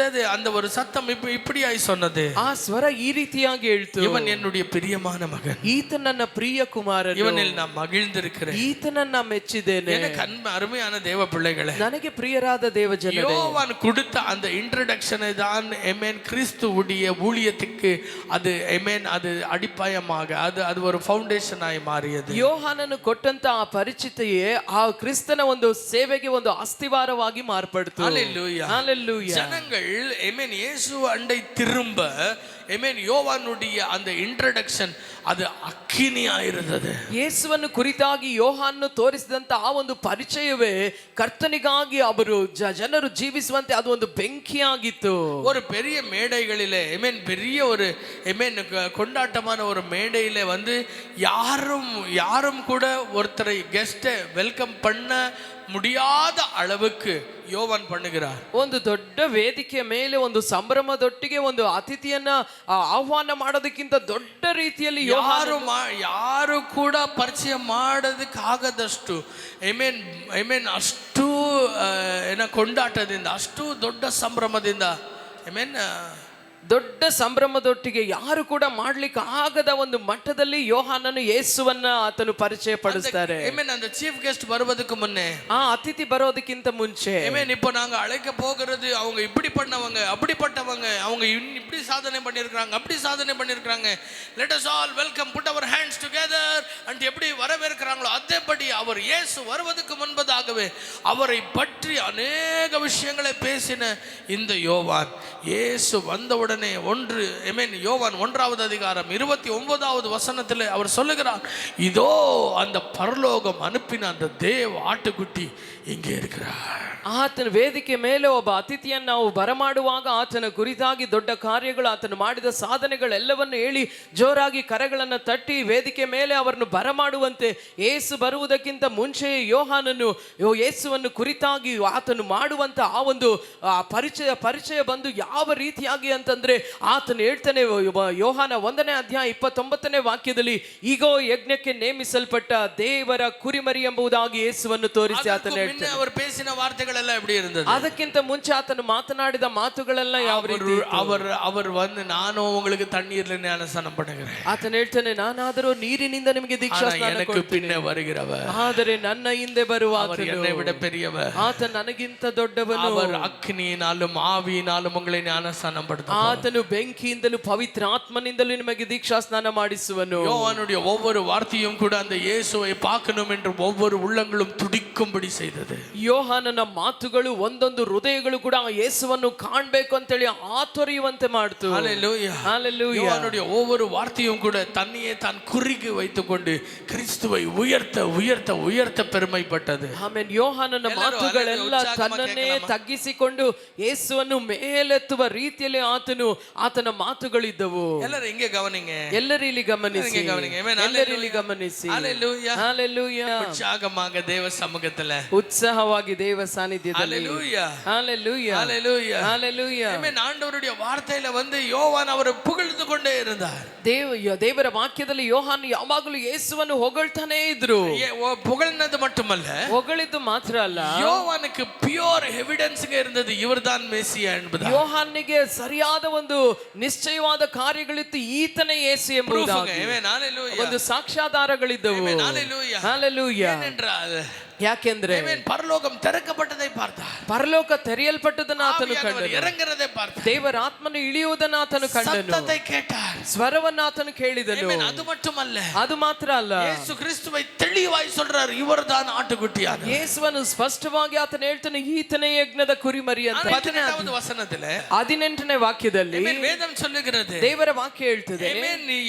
அந்த ஒரு சத்தம் இப்படியாய் சொன்னது, ಆ ಸ್ವರ ಈ ರೀತಿಯಾಗಿ ಹೇಳ್ತು, இவன் என்னுடைய பிரியமான மகன், ಈತ ನನ್ನ ಪ್ರಿಯ ಕುಮಾರನು, இவனில் நான் மகிழ்ந்திருக்கிறேன், ಈತನನ್ನ ಮೆಚ್ಚಿದ್ದೇನೆ. எனக்கு அருமையான தேவ பிள்ளைகளே, ನನಗೆ ಪ್ರಿಯರಾದ ದೇವ ಜನರೇ, யோவான் கொடுத்த அந்த இன்ட்ரோடக்ஷனை தான் கிறிஸ்துவுடைய ஊழியத்துக்கு அது அது அடிப்பாயமாக அது ஒரு ஃபவுண்டேஷனாய் மாறியது. ಯೋಹಾನನು ಕೊಟ್ಟಂತ ಆ ಪರಿಚಿತೆಯೇ ಆ ಕ್ರಿಸ್ತನ ಒಂದು ಸೇವೆಗೆ ಒಂದು ಅಸ್ತಿವಾರವಾಗಿ ಮಾರ್ಪಡ್ತು. ஹalleluya, ஹalleluya. ஜனங்கள் இயேசு அண்டை திரும்ப யோவானுடைய அந்த இன்ட்ரோடக்ஷன் அது ಅಕ್ಕಿನಿಯಾ இருந்தது. ಯೇಸುವನ್ನು ಕುರಿತಾಗಿ ಯೋಹಾನನು ತೋರಿಸಿದಂತ ಆ ಒಂದು ಪರಿಚಯವೇ ಕರ್ತನಿಗಾಗಿ ಅವರು ಜನರು ಜೀವಿಸುವಂತೆ ಅದು ಒಂದು ಬೆಂಕಿಯಾಗಿತ್ತು. ஒரு பெரிய மேடைகளிலே பெரிய ஒரு கொண்டாட்டமான ஒரு மேடையிலே வந்து யாரும் கூட ஒருத்தரை கெஸ்ட்டை வெல்கம் பண்ண முடியாத அளவுக்கு ಯೋವಾನ್ பண்ணுகிறார். ಒಂದು ದೊಡ್ಡ ವೇದಿಕೆಯ ಮೇಲೆ ಒಂದು ಸಂಭ್ರಮದೊಟ್ಟಿಗೆ ಒಂದು ಅತಿಥಿಯನ್ನ ಆಹ್ವಾನ ಮಾಡೋದಕ್ಕಿಂತ ದೊಡ್ಡ ರೀತಿಯಲ್ಲಿ ಯಾರು ಕೂಡ ಪರಿಚಯ ಮಾಡೋದಕ್ಕಾಗದಷ್ಟು ಅಷ್ಟು ಕೊಂಡಾಟದಿಂದ ಅಷ್ಟು ದೊಡ್ಡ ಸಂಭ್ರಮದಿಂದ ದೊಡ್ಡ ಸಂಭ್ರಮದೊಟ್ಟಿಗೆ ಯಾರು ಕೂಡ ಮಾಡ್ಲಿಕ್ಕೆ ಆಗದ ಒಂದು ಮಟ್ಟದಲ್ಲಿ ಯೋಹಾನನು ಯೇಸುವನ್ನ ಆತನು ಪರಿಚಯ ಪಡಿಸ್ತಾರೆ. Amen. அந்த சீஃப் கெஸ்ட் வருவதற்கு முன்னே, ಆ ಅತಿಥಿ ಬರೋದಕ್ಕಿಂತ ಮುಂಚೆ, Amen, இப்போ நாங்க அழைக்க போகிறது அவங்க இப்படி பண்ணவங்க, அப்படிப்பட்டவங்க, அவங்க இப்படி சாதனை பண்ணியிருக்காங்க, அப்படி சாதனை பண்ணியிருக்காங்க, let us all welcome, put our hands together and எப்படி வரவேற்கிறாங்களோ அதேபடி அவர் இயேசு வருவதற்கு முன்பதாகவே அவரை பற்றி அநேக விஷயங்களை பேசின இந்த யோவான் இயேசு வந்தவுடனே யோவான் 1வது அதிகாரம் 29வது வசனத்தில் அவர் சொல்லுகிறார், இதோ அந்த பரலோகம் அனுப்பின அந்த தேவ ஆட்டுக்குட்டி இங்கே இருக்கிறார். ಆತನ ವೇದಿಕೆ ಮೇಲೆ ಒಬ್ಬ ಅತಿಥಿಯನ್ನು ನಾವು ಬರಮಾಡುವಾಗ ಆತನ ಕುರಿತಾಗಿ ದೊಡ್ಡ ಕಾರ್ಯಗಳು, ಆತನು ಮಾಡಿದ ಸಾಧನೆಗಳೆಲ್ಲವನ್ನು ಹೇಳಿ ಜೋರಾಗಿ ಕರೆಗಳನ್ನು ತಟ್ಟಿ ವೇದಿಕೆ ಮೇಲೆ ಅವರನ್ನು ಬರಮಾಡುವಂತೆ, ಯೇಸು ಬರುವುದಕ್ಕಿಂತ ಮುಂಚೆ ಯೋಹಾನನು ಯೇಸುವನ್ನು ಕುರಿತಾಗಿ ಆತನು ಮಾಡುವಂತ ಆ ಒಂದು ಪರಿಚಯ ಬಂದು ಯಾವ ರೀತಿಯಾಗಿ ಅಂತಂದ್ರೆ ಆತನು ಹೇಳ್ತಾನೆ, ಯೋಹಾನ 1ನೇ ಅಧ್ಯಾಯ 29ನೇ ವಾಕ್ಯದಲ್ಲಿ, ಈಗೋ ಯಜ್ಞಕ್ಕೆ ನೇಮಿಸಲ್ಪಟ್ಟ ದೇವರ ಕುರಿಮರಿ ಎಂಬುದಾಗಿ ಯೇಸುವನ್ನು ತೋರಿಸಿ ಆತನು ಹೇಳ್ತಾನೆ. அவர் பேசின வார்த்தைகள் எல்லாம் எப்படி இருந்தது? ಅದಕ್ಕಿಂತ ಮುಂಚೆ ಆತನು ಮಾತನಾಡಿದ ಮಾತುಗಳೆಲ್ಲ ಯಾವ ರೀತಿ? அவர் வந்து ನಾನು உங்களுக்கு தண்ணீர்ல ஞானஸ்நானம் பண்ணுகிறேன். ಆತನು ಹೇಳ್ತಾನೆ, ನಾನಾದರೂ ನೀರಿನಿಂದ ನಿಮಗೆ ದೀಕ್ಷಾಸ್ನಾನ எனக்கு பின்னே வருகிறவர், ಆದರೆ ನನ್ನ ಹಿಂದೆ ಬರುವ அவர் என்னை விட பெரியவர், ಆತ ನನಗಿಂತ ದೊಡ್ಡವನು, அவர் ಅಗ್ನಿಯಿಂದಲೂ ಆವಿಯಿಂದಲೂ உங்களை ஞானஸ்நானம் படுத்துவார், ಆತನು ಬೆಂಕಿಯಿಂದಲೂ ಪವಿತ್ರ ಆತ್ಮನಿಂದಲೂ ನಿಮಗೆ ದೀಕ್ಷಾಸ್ನಾನ ಮಾಡಿಸುವನು. யோவானுடைய ஒவ்வொரு வார்த்தையும் கூட அந்த இயேசுவை பார்க்கணும் என்று ஒவ்வொரு உள்ளங்களும் துடிக்கும்படி செய்தது. ಯೋಹಾನನ ಮಾತುಗಳು ಒಂದೊಂದು ಹೃದಯಗಳು ಕೂಡ ಯೇಸುವನ್ನು ಕಾಣಬೇಕು ಅಂತೇಳಿ ಆತೊರೆಯುವಂತೆ ಮಾಡ್ತು. ஹல்லேலூயா, ஹல்லேலூயா. யோவானுடைய ஒவ்வொரு வார்த்தையும் கூட தன்னையே தான் குறுகி வைத்துக்கொண்டு கிறிஸ்துவை உயர்த்த உயர்த்த உயர்த்த பெருமைப்பட்டது. ಆಮೇಲೆ ಯೋಹಾನನ ಮಾತುಗಳೆಲ್ಲ ತನ್ನನ್ನೇ ತಗ್ಗಿಸಿಕೊಂಡು ಯೇಸುವನ್ನು ಮೇಲೆತ್ತುವ ರೀತಿಯಲ್ಲಿ ಆತನ ಮಾತುಗಳಿದ್ದವು. ಎಲ್ಲರೂ ಹಿಂಗೆ ಗಮನಿங்க, ಎಲ್ಲರೂ ಇಲ್ಲಿ ಗಮನಿಸಿ, ಎಲ್ಲರೂ ಇಲ್ಲಿ ಗಮನಿಸಿ. ஹல்லேலூயா, ஹல்லேலூயா. உற்சாகமாக தேவ சமூகத்துல, ಉತ್ಸಾಹವಾಗಿ ದೇವ ಸಾನ್ನಿಧ್ಯದಲ್ಲಿ. ஹல்லேலூயா, ஹல்லேலூயா, ஹல்லேலூயா, ஹல்லேலூயா. ஆமென். ஆண்டவருடைய வார்த்தையில வந்து யோவான் அவரை புகழ்ந்து கொண்டே இருந்தார். ದೇವರ ವಾಕ್ಯದಲ್ಲಿ ಯೋಹಾನ ಯಾವಾಗಲೂ ಯೇಸುವನ್ನು ಹೊಗಳ್ತಾನೇ ಇದ್ರು. புகழ்னது மட்டுமல்ல, ಹೊಗಳಿದ್ದು ಮಾತ್ರ ಅಲ್ಲ, யோவானுக்கு பியூர் எவிடன்ஸ்ங்க இருந்தது, இவர்தான் மெசியா என்பது. ಯೋಹಾನಿಗೆ ಸರಿಯಾದ ಒಂದು ನಿಶ್ಚಯವಾದ ಕಾರ್ಯಗಳಿತ್ತು, ಈತನೇ ಯೇಸು ಎಂಬುದಾಗಿ ಒಂದು ಸಾಕ್ಷ್ಯಾಧಾರಗಳಿದ್ದವು. ಹಲ್ಲೇಲೂಯಾ. ஏனென்றால் ಯಾಕೆಂದ್ರೆ பரலோகம் திறக்கப்பட்டதை பார்த்தார், ಪರಲೋಕ ತೆರೆಯಲ್ಪಟ್ಟದನ್ನ ಆತನು ಕಂಡನು, இறங்குறதை பார்த்தார், ದೇವರ ಆತ್ಮನು ಇಳಿಯುವುದನ್ನು ಆತನು ಕಂಡನು, சத்தத்தை கேட்டார், ಸ್ವರವನ್ನು ಆತನು ಕೇಳಿದನು. அது மட்டுமல்ல, ಅದು ಮಾತ್ರ ಅಲ್ಲ, ಯೇಸು ಕ್ರಿಸ್ತುவை தெளிவாய் சொல்றார், இவர்தான் ஆட்டுக்குட்டியானவர். ಯೇಸುವನ್ನು ಸ್ಪಷ್ಟವಾಗಿ ಆತನು ಹೇಳ್ತಾನೆ, ಈತನೇ ಯಜ್ಞದ ಕುರಿಮರಿ ಅಂತ. 18வது வசனத்திலே 18ನೇ ವಾಕ್ಯದಲ್ಲಿ வேதம் சொல்லுகிறது, ದೇವರ ವಾಕ್ಯ ಹೇಳ್ತದೆ,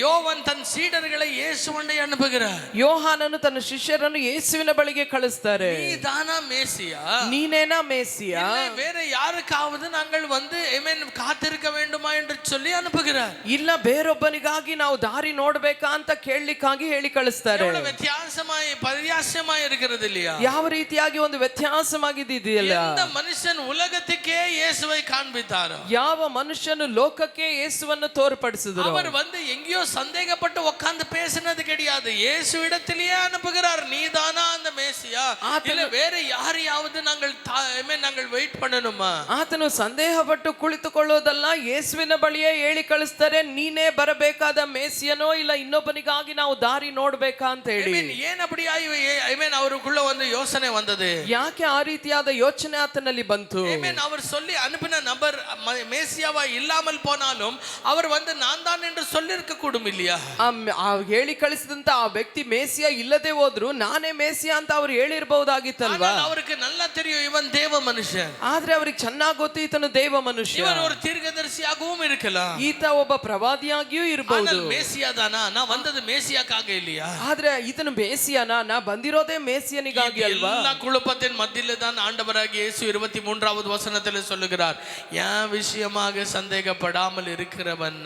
யோவான் தன் சீடர்களை இயேசுவண்டை அனுப்புகிறார். ಯೋಹಾನನು ತನ್ನ ಶಿಷ್ಯರನ್ನು ಯೇಸುವಿನ ಬಳಿಗೆ ಕಳಿಸ್ತಾರೆ. நீதானா மேசியா, ನೀನೇನಾ ಮೇಸಿಯಾ, வேற யாருக்காவது நாங்கள் வந்து காத்திருக்க வேண்டுமா என்று சொல்லி ಅನುಪುகிறார். ಇಲ್ಲ ಬೇರೊಬ್ಬನಿಗಾಗಿ ನಾವು ದಾರಿ ನೋಡ್ಬೇಕಾ ಅಂತ ಕೇಳಲಿಕ್ಕಾಗಿ ಹೇಳಿ ಕಳಿಸ್ತಾರೆ. ವ್ಯತ್ಯಾಸಮಾಯಿ ಪರ್ಯಾಸಮಾಯಿ இருக்கிறது இல்லையா? ಯಾವ ರೀತಿಯಾಗಿ ಒಂದು ವ್ಯತ್ಯಾಸವಾಗಿದೆಯಲ್ಲ. எந்த மனுஷன் உலகத்துக்கே இயேசுவை காண்பித்தாரோ, ಯಾವ ಮನುಷ್ಯನು ಲೋಕಕ್ಕೆ ಯೇಸುವನ್ನು ತೋರ್ಪಡಿಸಿದರು, அவர் வந்து எங்கேயோ சந்தேகப்பட்டு உட்கார்ந்து பேசினது கிடையாது, இயேசு இடத்திலேயே அனுப்புகிறார். நீதானா அந்த மேசியா, இல்ல வேற யாரையாவது நாங்கள் வெயிட் பண்ணணுமா? ಆತನು ಸಂದೇಹ ಪಟ್ಟು ಕುಳಿತುಕೊಳ್ಳೋದಲ್ಲ, ಯೇಸುವಿನ ಬಳಿಯೇ ಹೇಳಿ ಕಳಿಸ್ತಾರೆ, ನೀನೇ ಬರಬೇಕಾದ ಮೇಸಿಯನೋ ಇಲ್ಲ ಇನ್ನೊಬ್ಬನಿಗಾಗಿ ನಾವು ದಾರಿ ನೋಡ್ಬೇಕಾ ಅಂತ ಹೇಳಿ. ಏನ್ ಅಪಡಿಯಾಗಿ ಅವರುக்குள்ள ಒಂದು ಯೋಚನೆ வந்தது, ಯಾಕೆ ಆ ರೀತಿಯಾದ ಯೋಚನೆ ಆತನಲ್ಲಿ ಬಂತು? அவர் சொல்லி அனுப்பின நபர் மேசியாவா இல்லாமல் போனாலும் அவர் வந்து நான் தான் என்று சொல்லிருக்க கூடும் இல்லையா? ಹೇಳಿ ಕಳಿಸಿದಂತ ಆ ವ್ಯಕ್ತಿ ಮೇಸಿಯಾ ಇಲ್ಲದೆ ಹೋದ್ರು ನಾನೇ ಮೇಸಿಯಾ ಅಂತ ಅವ್ರು ಹೇಳಿರಬಹುದಾಗಿತ್ತಲ್ವಾ? ಅವರಿಗೆ ನಲ್ಲ தெரியும் ಇವನ್ ದೇವ ಮನುಷ್ಯ, ಆದ್ರೆ ಅವ್ರಿಗೆ ಚೆನ್ನಾಗಿ ಗೊತ್ತು ಈತನು ದೇವ ಮನುಷ್ಯ, ಇವನು ஒரு தீர்க்கதரிசியாகவும் இருக்கலாம், ಈತ ಒಬ್ಬ ಪ್ರವಾದಿಯಾಗಿಯೂ ಇರಬಹುದು. ಮೇಸಿಯಾದಾನಾ, ನಾ ಬಂದದ್ದು ಮೇಸಿಯಾಕ್ಕಾಗ இல்லையா? ಆದ್ರೆ ಈತನು ಮೇಸಿಯಾನಾ, ನಾ ಬಂದಿರೋದೇ ಮೇಸಿಯನಿಗಾಗಿ ಅಲ್ವಾ? எல்லா குழப்பத்தின் மத்தியிலே தான் ஆண்டவராகிய இயேசு 23வது வசனத்தில் சொல்லுகிறார், என் விஷயமாக சந்தேகப்படாமல் இருக்கிறவன்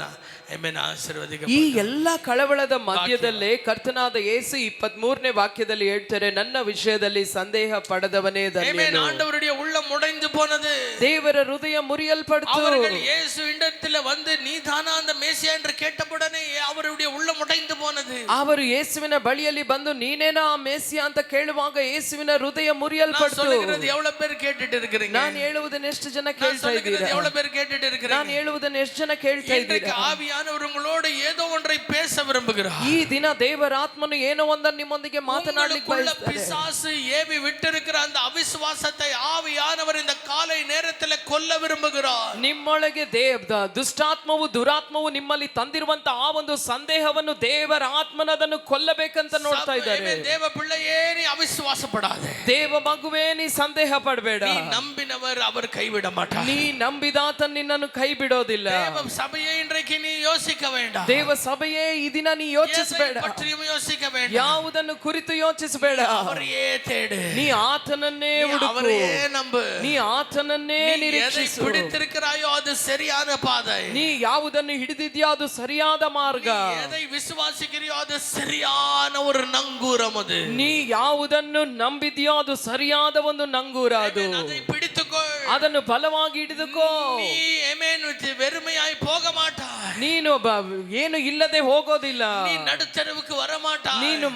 ಆಮೆನ್ ಆಶೀರ್ವದಿಕ. ಈ ಎಲ್ಲಾ ಕಳವಳದ ಮಧ್ಯದಲ್ಲೇ ಕರ್ತನಾದ ಯೇಸು 23ನೇ ವಾಕ್ಯದಲ್ಲಿ ಹೇಳ್ತಾರೆ, ನನ್ನ ವಿಷಯದಲ್ಲಿ ಸಂದೇಹ ಪಡದವನೇ ஆமென். ಧನ್ಯನು. ஆண்டவருடைய உள்ளம் உடைந்து போனது. ದೇವರ ಹೃದಯ ಮುರಿಯಲ್ಪಡ್ತು. அவர்கள் இயேசு இடத்துல வந்து நீதானா அந்த மேசியா என்று கேட்டவுடனே அவருடைய உள்ளம் உடைந்து போனது. ಅವರು ಯೇಸುವಿನ ಬಳಿಯಲ್ಲಿ ಬಂದು ನೀನೇನಾ ಆ ಮೇಸಿಯಾ ಅಂತ ಕೇಳುವಾಗ ಯೇಸುವಿನ ಹೃದಯ ಮುರಿಯಲ್ಪಡ್ತು. சொல்லுகிறது எவ்வளவு பேர் கேட்டுட்டு இருக்கீங்க? ನಾನು ಹೇಳುವುದನ್ನು ಎಷ್ಟು ಜನ ಕೇಳ್ತಾ ಇದ್ದೀರಾ? எவ்வளவு பேர் கேட்டுட்டு இருக்கீங்க? ನಾನು ಹೇಳುವುದನ್ನು ಎಷ್ಟು ಜನ ಕೇಳ್ತಾ இன்றைக்கு ಇದ್ದೀರಾ? ஆவியானவர் உங்களோடு ஏதோ ஒன்றை பேச விரும்புகிறார். ಈ ದಿನ ದೇವರ ಆತ್ಮನು ಏನೋ ಒಂದನ್ನು ನಿಮ್ಮೊಂದಿಗೆ ಮಾತನಾಡಲಿಕ್ಕೆ ಬಯಸ್ತಾರೆ. பிசாசு ஏவி விட்டிருக்கிற அந்த அவிசுவாசத்தை ஆவியானவர் இந்த காலை நேரத்தில் கொல்ல விரும்புகிறார். ನಿಮ್ಮೊಳಗೆ ದುಷ್ಟಾತ್ಮವು ದುರಾತ್ಮವು ನಿಮ್ಮಲ್ಲಿ ತಂದಿರುವಂತ ಆ ಒಂದು ಸಂದೇಹವನ್ನು ದೇವರ ಆತ್ಮನ ಅದನ್ನು ಕೊಲ್ಲಬೇಕಂತ ನೋಡ್ತಾ ಇದ್ದಾರೆ. ದೇವ பிள்ளையே நீ ಅವಿಶ್ವಾಸಪಡಾದೆ. ದೇವ ಮಗುವೇ ನೀ ಸಂದೇಹ ಪಡಬೇಡ. ನೀ ನಂಬಿನவர் அவர் கைவிட மாட்டார். ನೀ ನಂಬಿದಾತ ನಿನ್ನನ್ನು ಕೈ ಬಿಡೋದಿಲ್ಲ. ದೇವ ಸಭೆಯೇ இன்றைக்கு நீ யோசிக்க வேண்டாம். ದೇವ ಸಭೆಯೇ ಈ ದಿನ ನೀ ಯೋಚಿಸಬೇಡ. பற்றியும் யோசிக்க வேண்டாம். ಯಾವುದನ್ನು ಕುರಿತು ಯೋಚಿಸಬೇಡ. ಅವರೇ தேடு. ನೀ ಆತನನ್ನೇ ಹುಡುಕು. ಅವರೇ ನಂಬು. ನೀ ಆತನನ್ನೇ ನಿರೀಕ್ಷಿಸು. பிடித்திருக்கிறாயோ அது சரியான பாதை. ನೀ ಯಾವುದನ್ನು ಹಿಡಿದಿದ್ಯೋ ಅದು ಸರಿಯಾದ ಮಾರ್ಗ. எதை விசுவாசிக்கிறியோ அது சரியான ஒரு நங்கூரம். அது ನೀ ಯಾವುದನ್ನು ನಂಬಿದ್ಯೋ ಅದು ಸರಿಯಾದ ಒಂದು ನಂಗೂರ. ಅದು அதை பிடித்துக்கொள். ಅದನ್ನು ಬಲವಾಗಿ ಹಿಡಿದುಕೋ. நீ ஆமென் வெறுமையாய் போக மாட்டாய். ನೀನು ಏನು ಇಲ್ಲದೆ ಹೋಗೋದಿಲ್ಲ. நீ நடுத்தெருவுக்கு வர மாட்டாய். ನೀನು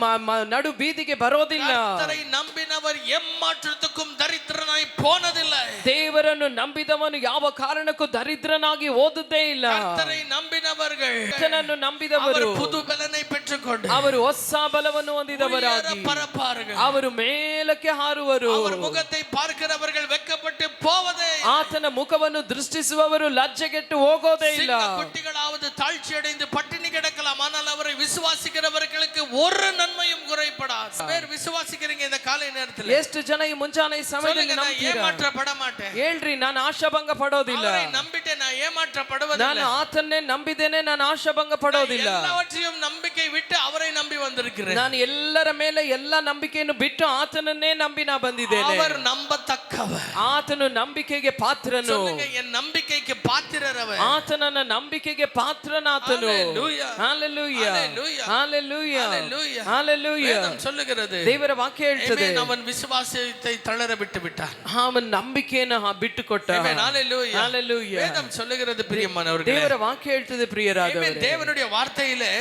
ನಡು ಬೀದಿಗೆ ಬರೋದಿಲ್ಲ. கர்த்தரை நம்பினவர் எம்மாற்றத்துக்கும் தரித்திரனாய் போனதில்லை. ದೇವರನ್ನು ನಂಬಿದವನು ಯಾವ ಕಾರಣಕ್ಕೂ ದರಿದ್ರನಾಗಿ ಓದುದೇ ಇಲ್ಲ. கர்த்தரை நம்பினவர்கள் ಕರ್ತನನ್ನು ನಂಬಿದವರು புது பலனை பெற்றுக்கொண்டு ಅವರು ಹೊಸ ಬಲವನ್ನು ಹೊಂದಿದವರಾಗಿ பரப்பார்கள். ಅವರು ಮೇಲಕ್ಕೆ ಹಾರುವರು. அவர் முகத்தை பார்க்கிறவர்கள் வெட்கப்பட்டு போவதே. ಆತನ ಮುಖವನ್ನು ದೃಷ್ಟಿಸುವವರು ಲಜ್ಜೆಗೆಟ್ಟು ಹೋಗೋದೇ ಇಲ್ಲ. குட்டிகளாவது தாழ்ச்சி அடைந்து பட்டினி கிடக்கலாம், ஆனால் அவரை விசுவாசிக்கிறவர்களுக்கு ஒரு நன்மையும் குறைபடாது. பேர் விசுவாசிக்கிறீங்க இந்த காலை நேரத்தில்? ಎಷ್ಟು ಜನ ಈ ಮುಂಜಾನೆ ಸಮಯದಲ್ಲಿ ನಂಬ್ತೀರಾ? ஏமாற்றப்பட மாட்டேன். ಹೇಳ್ರಿ, ನಾನು ಆಶಾಭಂಗ ಪಡೋದಿಲ್ಲ. அவரை நம்பிட்டே நான் ஏமாற்றப்படுவதில்லை. ನಾನು ಆತನ್ನೇ ನಂಬಿದ್ದೇನೆ, ನಾನು ಆಶಾಭಂಗ ಪಡೋದಿಲ್ಲ. எல்லாவற்றையும் நம்பிக்கை விட்டு அவரை நம்பி வந்திருக்கிறேன். ನಾನು ಎಲ್ಲರ ಮೇಲೆ ಎಲ್ಲ ನಂಬಿಕೆಯನ್ನು ಬಿಟ್ಟು ಆತನನ್ನೇ ನಂಬಿ ನಾ ಬಂದಿದ್ದೇನೆ. அவர் நம்பத்தக்கவர். ಆತನು ನಂಬಿಕೆಗೆ ಪಾತ್ರನು. சொல்லுங்க, என் நம்பிக்கைக்கு பாத்திரர் அவர். ಆತನನ್ನ ನಂಬಿಕೆಗೆ ಪಾತ್ರನಾತನು. ஹalleluya, ಹalleluya, ஹalleluya, ಹalleluya, ஹalleluya. ಹalleluya. வேதம் சொல்லுகிறது, ದೇವರ ವಾಕ್ಯ ಹೇಳ್ತದೆ, அவன் விசுவாசத்தை தளர விட்டு விட்டான். ಅವನ ನಂಬಿಕೆಯನ್ನು ಬಿಟ್ಟುಕೊಟ್ಟ. ஹalleluya, ஹalleluya. வேதம் சொல்லுகிறது பிரியமானவர்களே, ದೇವರ ವಾಕ್ಯ ಹೇಳ್ತದೆ ಪ್ರಿಯರಾದವರೇ, தேவனுடைய வார்த்தையிலே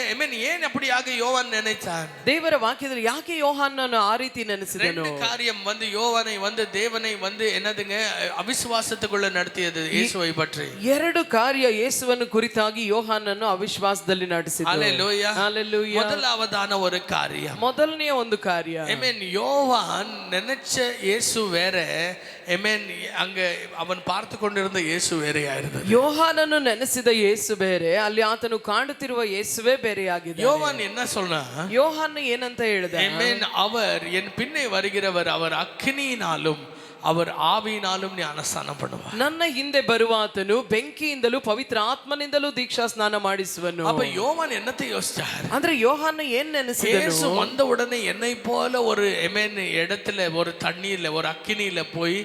ஏன் அப்படியாக யோவான் நினைச்சான்? ದೇವರ ವಾಕ್ಯದಲ್ಲಿ ಯಾಕೆ ಯೋಹಾನನು ಆ ರೀತಿ ನೆನೆಸಿದನು? ரெண்டு காரியம் யோவானை தேவனை என்னதுங்க அவிசுவாசத்துக்குள்ள நடத்தியது இயேசுவை பற்றி. ಎರಡು ಕಾರ್ಯ ಯೇಸುವನ್ನು ಕುರಿತಾಗಿ ಯೋಹಾನನು ಅವಿಶ್ವಾಸದಲ್ಲಿ ನಡೆಸಿದನು. ஹalleluya, ஹalleluya. முதலாவதான ஒரு காரியம், ಮೊದಲನೆಯ ಒಂದು ಕಾರ್ಯ, யோவான் நினைச்ச இயேசு வேற, அங்க அவன் பார்த்து கொண்டிருந்த இயேசு வேறையா இருந்தது. ಯೋಹಾನನು ನೆನೆಸಿದ ಯೇಸು ಬೇರೆ, ಅಲ್ಲಿ ಆತನು ಕಾಣುತ್ತಿರುವ ಯೇಸುವೇ ಬೇರೆಯಾಗಿದೆ. யோவான் என்ன சொன்னா? ಯೋಹಾನ ಏನಂತ ಹೇಳಿದ? அவர் என் பின்னே வருகிறவர், அவர் அக்கினியினாலும் அவர் ஆவியினாலும் ஞானஸ்நானம் பண்ணுவார். ನನ್ನ ಹಿಂದೆ ಬರುವಾತನು ಬೆಂಕಿಯಿಂದಲೂ ಪವಿತ್ರ ಆತ್ಮನಿಂದಲೂ ದೀಕ್ಷಾ ಸ್ನಾನ ಮಾಡಿಸುವನು. அப்ப யோவான் என்னத்தை யோசிச்சார்? ಅಂದ್ರೆ ಯೋಹಾನ ಏನ್ ನೆನೆಸಿದನು? இயேசு வந்த உடனே என்னை போல ஒரு இடத்துல ஒரு தண்ணியில ஒரு அக்கினியில போய்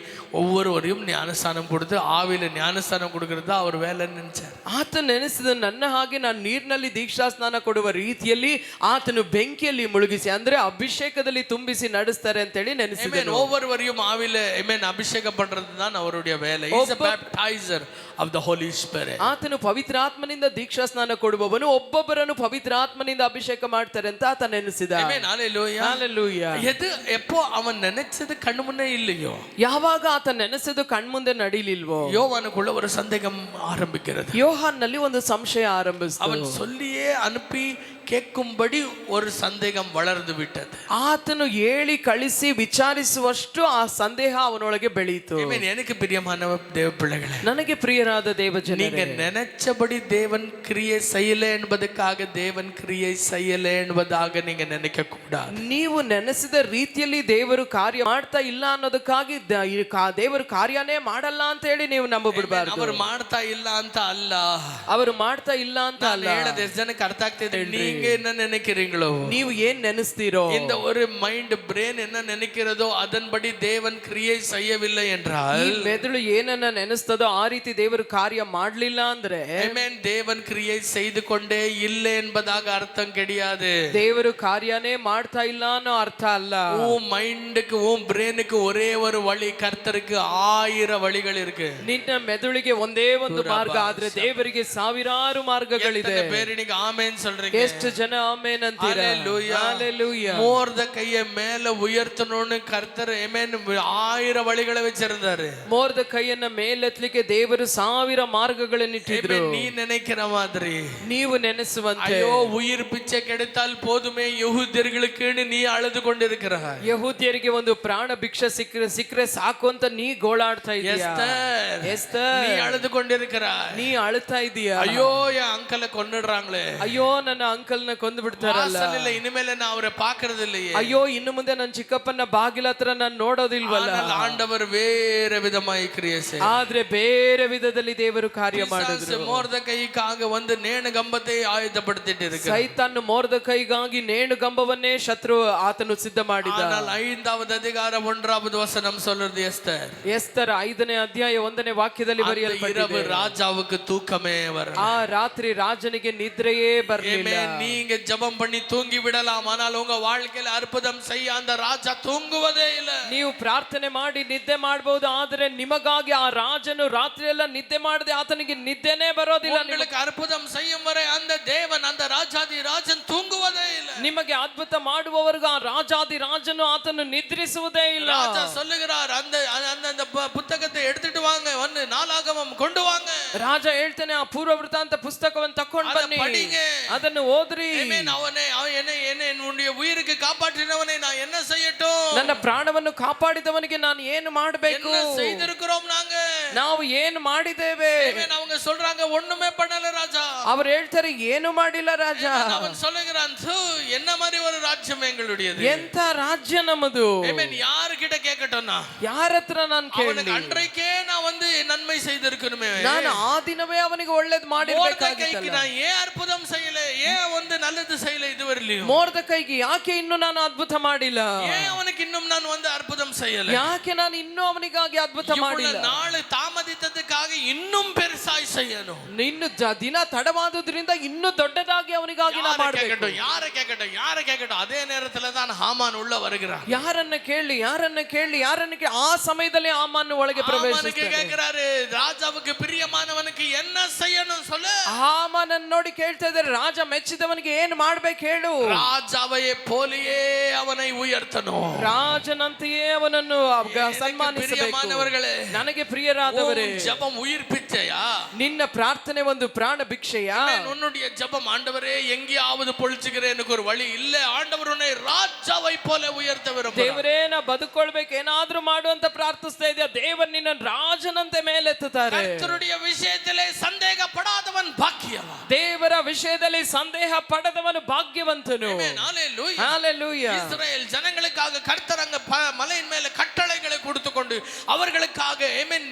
ஒவ்வொருவரையும் ஞானஸ்நானம் கொடுத்து ஆவியில ஞானஸ்நானம் கொடுக்கிறது அவர் வேலைன்னு நினைச்சார். ಆತ ನೆನೆಸಿದ ನನ್ನ ಹಾಗೆ ನಾನು ನೀರಿನಲ್ಲಿ ದೀಕ್ಷಾ ಸ್ನಾನ ಕೊಡುವ ರೀತಿಯಲ್ಲಿ ಆತನು ಬೆಂಕಿಯಲ್ಲಿ ಮುಳುಗಿಸಿ, ಅಂದ್ರೆ ಅಭಿಷೇಕದಲ್ಲಿ ತುಂಬಿಸಿ ನಡೆಸ್ತಾರೆ ಅಂತ ಹೇಳಿ ನೆನೆಸಿದನು. ஒவ்வொருவரையும் ஆவியில அபிஷேகம் பண்றதுதான் அவருடைய வேலை. He is a baptizer of the Holy Spirit. ಆತನು ಪವಿತ್ರಾತ್ಮನಿಂದ ದೀಕ್ಷಾ ಸ್ನಾನ ಕೊಡುವವನು, ಒಬ್ಬೊಬ್ಬರನ್ನು ಪವಿತ್ರಾತ್ಮನಿಂದ ಅಭಿಷೇಕ ಮಾಡ್ತಾರೆ ಅಂತ ಆತ ನೆನೆಸಿದ. Hallelujah, hallelujah. எது எப்போ அவன் நினைச்சது கண்ணு முன்னே இல்லையோ, ಯಾವಾಗ ಆತ ನೆನೆಸದು ಕಣ್ಮುಂದೆ ನಡೀಲಿಲ್ವೋ, யோவானுக்குள்ள ஒரு சந்தேகம் ஆரம்பிக்கிறது. ಯೋಹಾನ್ನಲ್ಲಿ ಒಂದು ಸಂಶಯ ಆರಂಭಿಸಿತು. அவன் சொல்லியே அனுப்பி கேட்கும்படி ஒரு சந்தேகம் வளர்ந்து விட்டது. ಆತನು ಹೇಳಿ ಕಳಿಸಿ ವಿಚಾರಿಸುವಷ್ಟು ಆ ಸಂದೇಹ ಅವನೊಳಗೆ ಬೆಳೆಯಿತು. எனக்கு பிரியமான தேவ பிள்ளைகளே, ನನಗೆ ಪ್ರಿಯರಾದ ದೇವಜನರೇ, நீங்க நினைச்சபடி தேவன் கிரியை செய்யல என்பதற்காக தேவன் கிரியை செய்யல என்பதாக நீங்க நினைக்க கூடாது. ನೀವು ನೆನೆಸಿದ ರೀತಿಯಲ್ಲಿ ದೇವರು ಕಾರ್ಯ ಮಾಡ್ತಾ ಇಲ್ಲ ಅನ್ನೋದಕ್ಕಾಗಿ ದೇವರು ಕಾರ್ಯನೇ ಮಾಡಲ್ಲ ಅಂತ ಹೇಳಿ ನೀವು ನಂಬಬಿಡಬಾರದು. ಅವರು ಮಾಡ್ತಾ ಇಲ್ಲ ಅಂತ ಅಲ್ಲ, ಅವರು ಮಾಡ್ತಾ ಇಲ್ಲ ಅಂತ ಅಲ್ಲ. ಹೇಳೋದು ಎಷ್ಟು ಜನಕ್ಕೆ ಅರ್ಥ ಆಗ್ತಿದೆ? நீங்க என்ன நினைக்கிறீங்களோ, ನೀವು ಏನ್ ನೆನೆಸ್ತೀರೋ, இந்த ஒரு மைண்ட் பிரெயின் என்ன நினைக்கிறதோ அதன்படி தேவன் கிரியை செய்யவில்லை ಈ என்றால், ಮೆದುಳು ಏನನ್ನ ನೆನೆಸ್ತದೋ ಆ ರೀತಿ ದೇವರು ಕಾರ್ಯ ಮಾಡ್ಲಿಲ್ಲ ಅಂದ್ರೆ, ஆமென், தேவன் கிரியை செய்து கொண்டே இல்லை என்பதாக அர்த்தம் கிடையாது. ದೇವರು ಕಾರ್ಯನೇ ಮಾಡ್ತಾ ಇಲ್ಲ ಅನ್ನೋ ಅರ್ಥ ಅಲ್ಲ. உன் மைண்டுக்கு உன் பிரெயினுக்கு ஒரே ஒரு வழி, கர்த்தருக்கு 1000 வழிகள் இருக்கு. ನಿನ್ನ ಮೆದುಳಿಗೆ ಒಂದೇ ಒಂದು ಮಾರ್ಗ ಆದ್ರೆ ದೇವರಿಗೆ ಸಾವಿರಾರು ಮಾರ್ಗಗಳಿದೆ. எத்தனை பேர் இன்னைக்கு ஆமென் சொல்றீங்க? ಎಷ್ಟು ಜನ ಆಮೆನ್ ಅಂತೀರಾ? ஹalleluya, ஹalleluya. மோர்தகையை மேல உயர்த்தணும்னு கர்த்தர் ஆமென் 1000 வழிகளை வச்சிருந்தாரு. ಮೋರ್ದಕೈಯನ್ನ ಮೇಲೆತ್ತಲಿಕ್ಕೆ ದೇವರು 1000 ಮಾರ್ಗಗಳನ್ನು ಇಟ್ಟಿದ್ರು. நீ நினைக்கிற மாதிரி ನೀವು ನೆನೆಸುವಂತೆ, ஐயோ உயிர் பிச்சை கிடைத்தால் போதுமே யெகூதியர்களுக்குன்னு நீ அழுது கொண்டிருக்கிறாய். ಯಹೂದ್ಯರಿಗೆ ಒಂದು ಪ್ರಾಣ ಭಿಕ್ಷೆ ಸಿಕ್ಕರೆ ಸಾಕು ಅಂತ ನೀ ಗೋಳಾಡ್ತಾ ಇದೀಯಾ? ಎಸ್ತರ್, நீ அழுது கொண்டிருக்கிறாய். ನೀ ಅಳ್ತಾ ಇದೀಯಾ? ஐயோ என் அங்கலை கொன்னுடுறாங்களே, ಅಯ್ಯೋ ನನ್ನ ಅಂಕಲ್ನ ಕೊಂದು ಬಿಡ್ತಾರಲ್ಲ, இல்ல இனிமேல நான் அவரை பாக்குறது இல்லையே, ಅಯ್ಯೋ ಇನ್ನು ಮುಂದೆ ನನ್ನ ಚಿಕ್ಕಪ್ಪನ ಬಾಗಿಲ ಹತ್ರ ನಾನು ನೋಡೋದಿಲ್ವಲ್ಲ. ஆண்டவர் வேற விதமாய் கிரியை செய்தார். ಆದ್ರೆ ಬೇರೆ ವಿಧದಲ್ಲಿ ದೇವರು ಕಾರ್ಯ ಮಾಡಿದ್ರು. மோர்தகைக்காக வந்து ನೇಣು ಗಂಬத்தை ಆಯುಧಪಡಿಸಿட்டு இருக்கு. ಸೈತಾನ್ ಮೋರ್ದಕೈಗಾಗಿ ನೇಣು ಗಂಬವನ್ನೇ ಶತ್ರು ಆತನು ಸಿದ್ಧ ಮಾಡಿದ. ஆனால் 5வது அதிகாரம் 1வது வசனம் சொல்றது, எஸ்தர் ಎಸ್ತರ್ 5ನೇ ಅಧ್ಯಾಯ 1ನೇ ವಾಕ್ಯದಲ್ಲಿ ಬರೆಯಲ್ಪಟ್ಟಿದೆ, இரவு ராஜாவுக்கு தூக்கமே வரல. ಆ ರಾತ್ರಿ ರಾಜನಿಗೆ ನಿದ್ರೆಯೇ ಬರಲಿಲ್ಲ. நீங்க ஜெபம் பண்ணி தூங்கி விடலாம், ஆனால் உங்க வாழ்க்கையில அற்புதம் செய்ய அந்த ராஜா தூங்குவதே இல்ல. ನೀವು ಪ್ರಾರ್ಥನೆ ಮಾಡಿ ನಿದ್ದೆ ಮಾಡಬಹುದು, ಆದರೆ ನಿಮಗಾಗಿ ಆ ರಾಜನು ರಾತ್ರಿ ಎಲ್ಲ ನಿದ್ದೆ ಮಾಡದೆ ಆತನಿಗೆ ನಿದ್ದೆನೇ ಬರೋದಿಲ್ಲ. உங்களுக்கு அற்புதம் செய்யும் வரை அந்த தேவன், அந்த ராஜாதி ராஜன் தூங்குவதே இல்ல. ನಿಮಗೆ ಅದ್ಭುತ ಮಾಡುವವರೆಗೂ ಆ ರಾಜಾದಿ ರಾಜನು ಆತನು ನಿದ್ರಿಸುವುದೇ ಇಲ್ಲ. ராஜா சொல்லுகிறார், அந்த அந்த புத்தகத்தை எடுத்துட்டு வாங்க, வந்து நாளாகமம் கொண்டு வாங்க. ರಾಜ ಹೇಳ್ತಾನೆ, ಆ ಪೂರ್ವ ವೃತ್ತಾಂತ ಪುಸ್ತಕವನ್ನು ತಕೊಂಡು ಬನ್ನಿ, ಅದನ್ನು ಓದ್ರಿ. அவனை என்னுடைய உயிருக்கு காப்பாற்றினவனை நான் என்ன செய்யட்டும்? ನನ್ನ ಪ್ರಾಣವನ್ನು ಕಾಪಾಡಿದವನಿಗೆ ನಾನು ಏನು ಮಾಡಬೇಕು? என்ன செய்திருக்கிறோம் நாங்க? ನಾವು ಏನು ಮಾಡಿದ್ದೇವೆ? அவங்க சொல்றாங்க, ஒண்ணுமே பண்ணல ராஜா. ಅವರು ಹೇಳ್ತಾರೆ, ಏನು ಮಾಡಿಲ್ಲ ರಾಜ. அவன் சொல்லுகிறான், என்ன மாதிரி ஒரு ராஜ்யம் எங்களுடையது, ಎಂತ ರಾಜ್ಯ ನಮ್ಮದು. யாரு கிட்ட கேட்கட்டும்னா, ಯಾರ ಹತ್ರ ನಾನು ಕೇಳಲಿ? அன்றைக்கே நான் வந்து நன்மை செய்திருக்கணுமே, ನಾನು ಆ ದಿನವೇ ಅವನಿಗೆ ಒಳ್ಳೇದು ಮಾಡಿರಬೇಕಾಗಿತ್ತು. நான் ஏன் அற்புதம் செய்யல, ஏன் வந்து நல்லது செய்யல இதுவரையிலும்? ಮೋರ್ದಕೈಗೆ ಯಾಕೆ ಇನ್ನು ನಾನು ಅದ್ಭುತ ಮಾಡಿಲ್ಲ? ஏன் அவனுக்கு இன்னும் நான் வந்து அற்புதம் செய்யல? ಯಾಕೆ ನಾನು ಇನ್ನೂ ಅವನಿಗಾಗಿ ಅದ್ಭುತ ಮಾಡಿಲ್ಲ? நாள் தாமதித்ததுக்காக இன்னும் பெருசாய் செய்யணும். ಇನ್ನು ದಿನ ತಡವಾದುದರಿಂದ ಇನ್ನೂ ದೊಡ್ಡದಾಗಿ ಅವನಿಗಾಗಿ ನಾನು ಮಾಡಬೇಕು. யாரை கேட்கட்டும். அதே நேரத்துல தான் ஹாமான் உள்ள வருகிறான். ಯಾರನ್ನ ಕೇಳಿ ಆ ಸಮಯದಲ್ಲಿ ಹಾಮಾನ್ ಒಳಗೆ ಪ್ರವೇಶಿಸ್ತಾನೆ. கேக்குறாரு, ராஜாவுக்கு பிரியமானவனுக்கு என்ன செய்யணும் சொல்லு. ಹಾಮಾನನ್ನು ನೋಡಿ ಕೇಳ್ತಾ ಇದ್ದಾರೆ, ರಾಜ ಮೆಚ್ಚಿದವನಿಗೆ ಏನು ಮಾಡ್ಬೇಕು ಹೇಳು. ராஜாவையே போலியே அவனை உயர்த்தணும், ರಾಜನಂತೆಯೇ ಅವನನ್ನು ಸನ್ಮಾನಿಸಬೇಕು. ನನಗೆ ಪ್ರಿಯರಾದವರೇ, ஜெபம் உயிர் பிச்சையா? ನಿನ್ನ ಪ್ರಾರ್ಥನೆ ಒಂದು ಪ್ರಾಣ ಭಿಕ್ಷೆಯಾ? உன்னுடைய ஜெபம், ஆண்டவரே எங்கேயாவது பொழிச்சுக்கிறேன், எனக்கு ஒரு வழி இல்ல, ஆண்டவர் உன்னை ராஜாவை போல உயர்த்த விரும்புகிறார். ದೇವರೇ, ನಾ ಬದುಕೊಳ್ಬೇಕು, ಏನಾದ್ರೂ ಮಾಡು ಅಂತ ಪ್ರಾರ್ಥಿಸ್ತಾ ಇದೆಯಾ? ದೇವರು ನಿನ್ನ ರಾಜನಂತೆ ಮೇಲೆತ್ತುತ್ತಾರೆ. ಕರ್ತರುடைய விஷயத்திலே சந்தேகப்படாதவன் பாக்கியவான். ದೇವರ ವಿಷಯದಲ್ಲಿ ಸಂದೇಹ ಪಡದವನು ಭಾಗ್ಯವಂತನು. ஹalleluya. இஸ்ரவேல் ஜனங்களுக்காக கர்த்தர் அங்க மலையின் மேல கட்டளைகளை கொடுத்துக்கொண்டு அவர்களுக்காக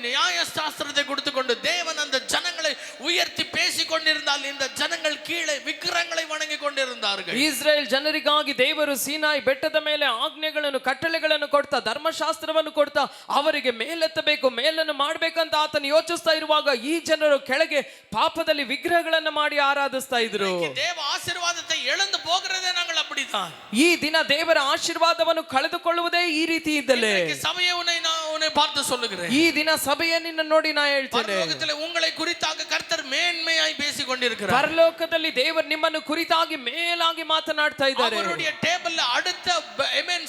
நியாய சாஸ்திரத்தை கொடுத்துக்கொண்டு தேவன் அந்த ஜனங்களை உயர்த்தி பேசிக் கொண்டிருந்தால் இந்த ஜனங்கள் கீழே விக்கிரங்களை வணங்கி கொண்டிருந்தார்கள். ಇಸ್ರೇಲ್ ಜನರಿಗಾಗಿ ದೇವರು ಸೀನಾಯಿ ಬೆಟ್ಟದ ಮೇಲೆ ಆಜ್ಞೆಗಳನ್ನು ಕಟ್ಟಳೆಗಳನ್ನು ಕೊಡ್ತಾ ಧರ್ಮಶಾಸ್ತ್ರವನ್ನು ಕೊಡ್ತಾ ಅವರಿಗೆ ಮೇಲೆತ್ತಬೇಕು, ಮೇಲನ್ನು ಮಾಡಬೇಕಂತ ಆತನು ಯೋಚಿಸ್ತಾ ಇರುವಾಗ ಈ ಜನರು ಕೆಳಗೆ ಪಾಪದಲ್ಲಿ ವಿಗ್ರಹಗಳನ್ನು ಮಾಡಿ ಆರಾಧಿಸ್ತಾ ಇದ್ರು. ದೇವ ಆಶೀರ್ವಾದத்தை இழந்து போகிறதே நாங்கள் அப்படிதான். ಈ ದಿನ ದೇವರ ಆಶೀರ್ವಾದವನ್ನು ಕಳೆದುಕೊಳ್ಳುವುದೇ ಈ ರೀತಿ ಇದ್ದಲೇ ಸಭೆயை உன்னை பார்த்து சொல்லுகிறேன். ಈ ದಿನ ಸಭೆಯ ನಿನ್ನ ನೋಡಿ ನಾ ಹೇಳ್ತೇನೆ, ಪರಲೋಕದಲ್ಲಿ உங்களை குறித்தாக கர்த்தர் மேன்மையாய் பேசிக் கொண்டிருக்கிறார். ಪರಲೋಕದಲ್ಲಿ ದೇವರು ನಿಮ್ಮನ್ನು ಕುರಿತಾಗಿ ಮೇಲಾಗಿ ಮಾತನಾಡ್ತಾ ಇದ್ದಾರೆ. அவருடைய டேபிள்ல அடுத்த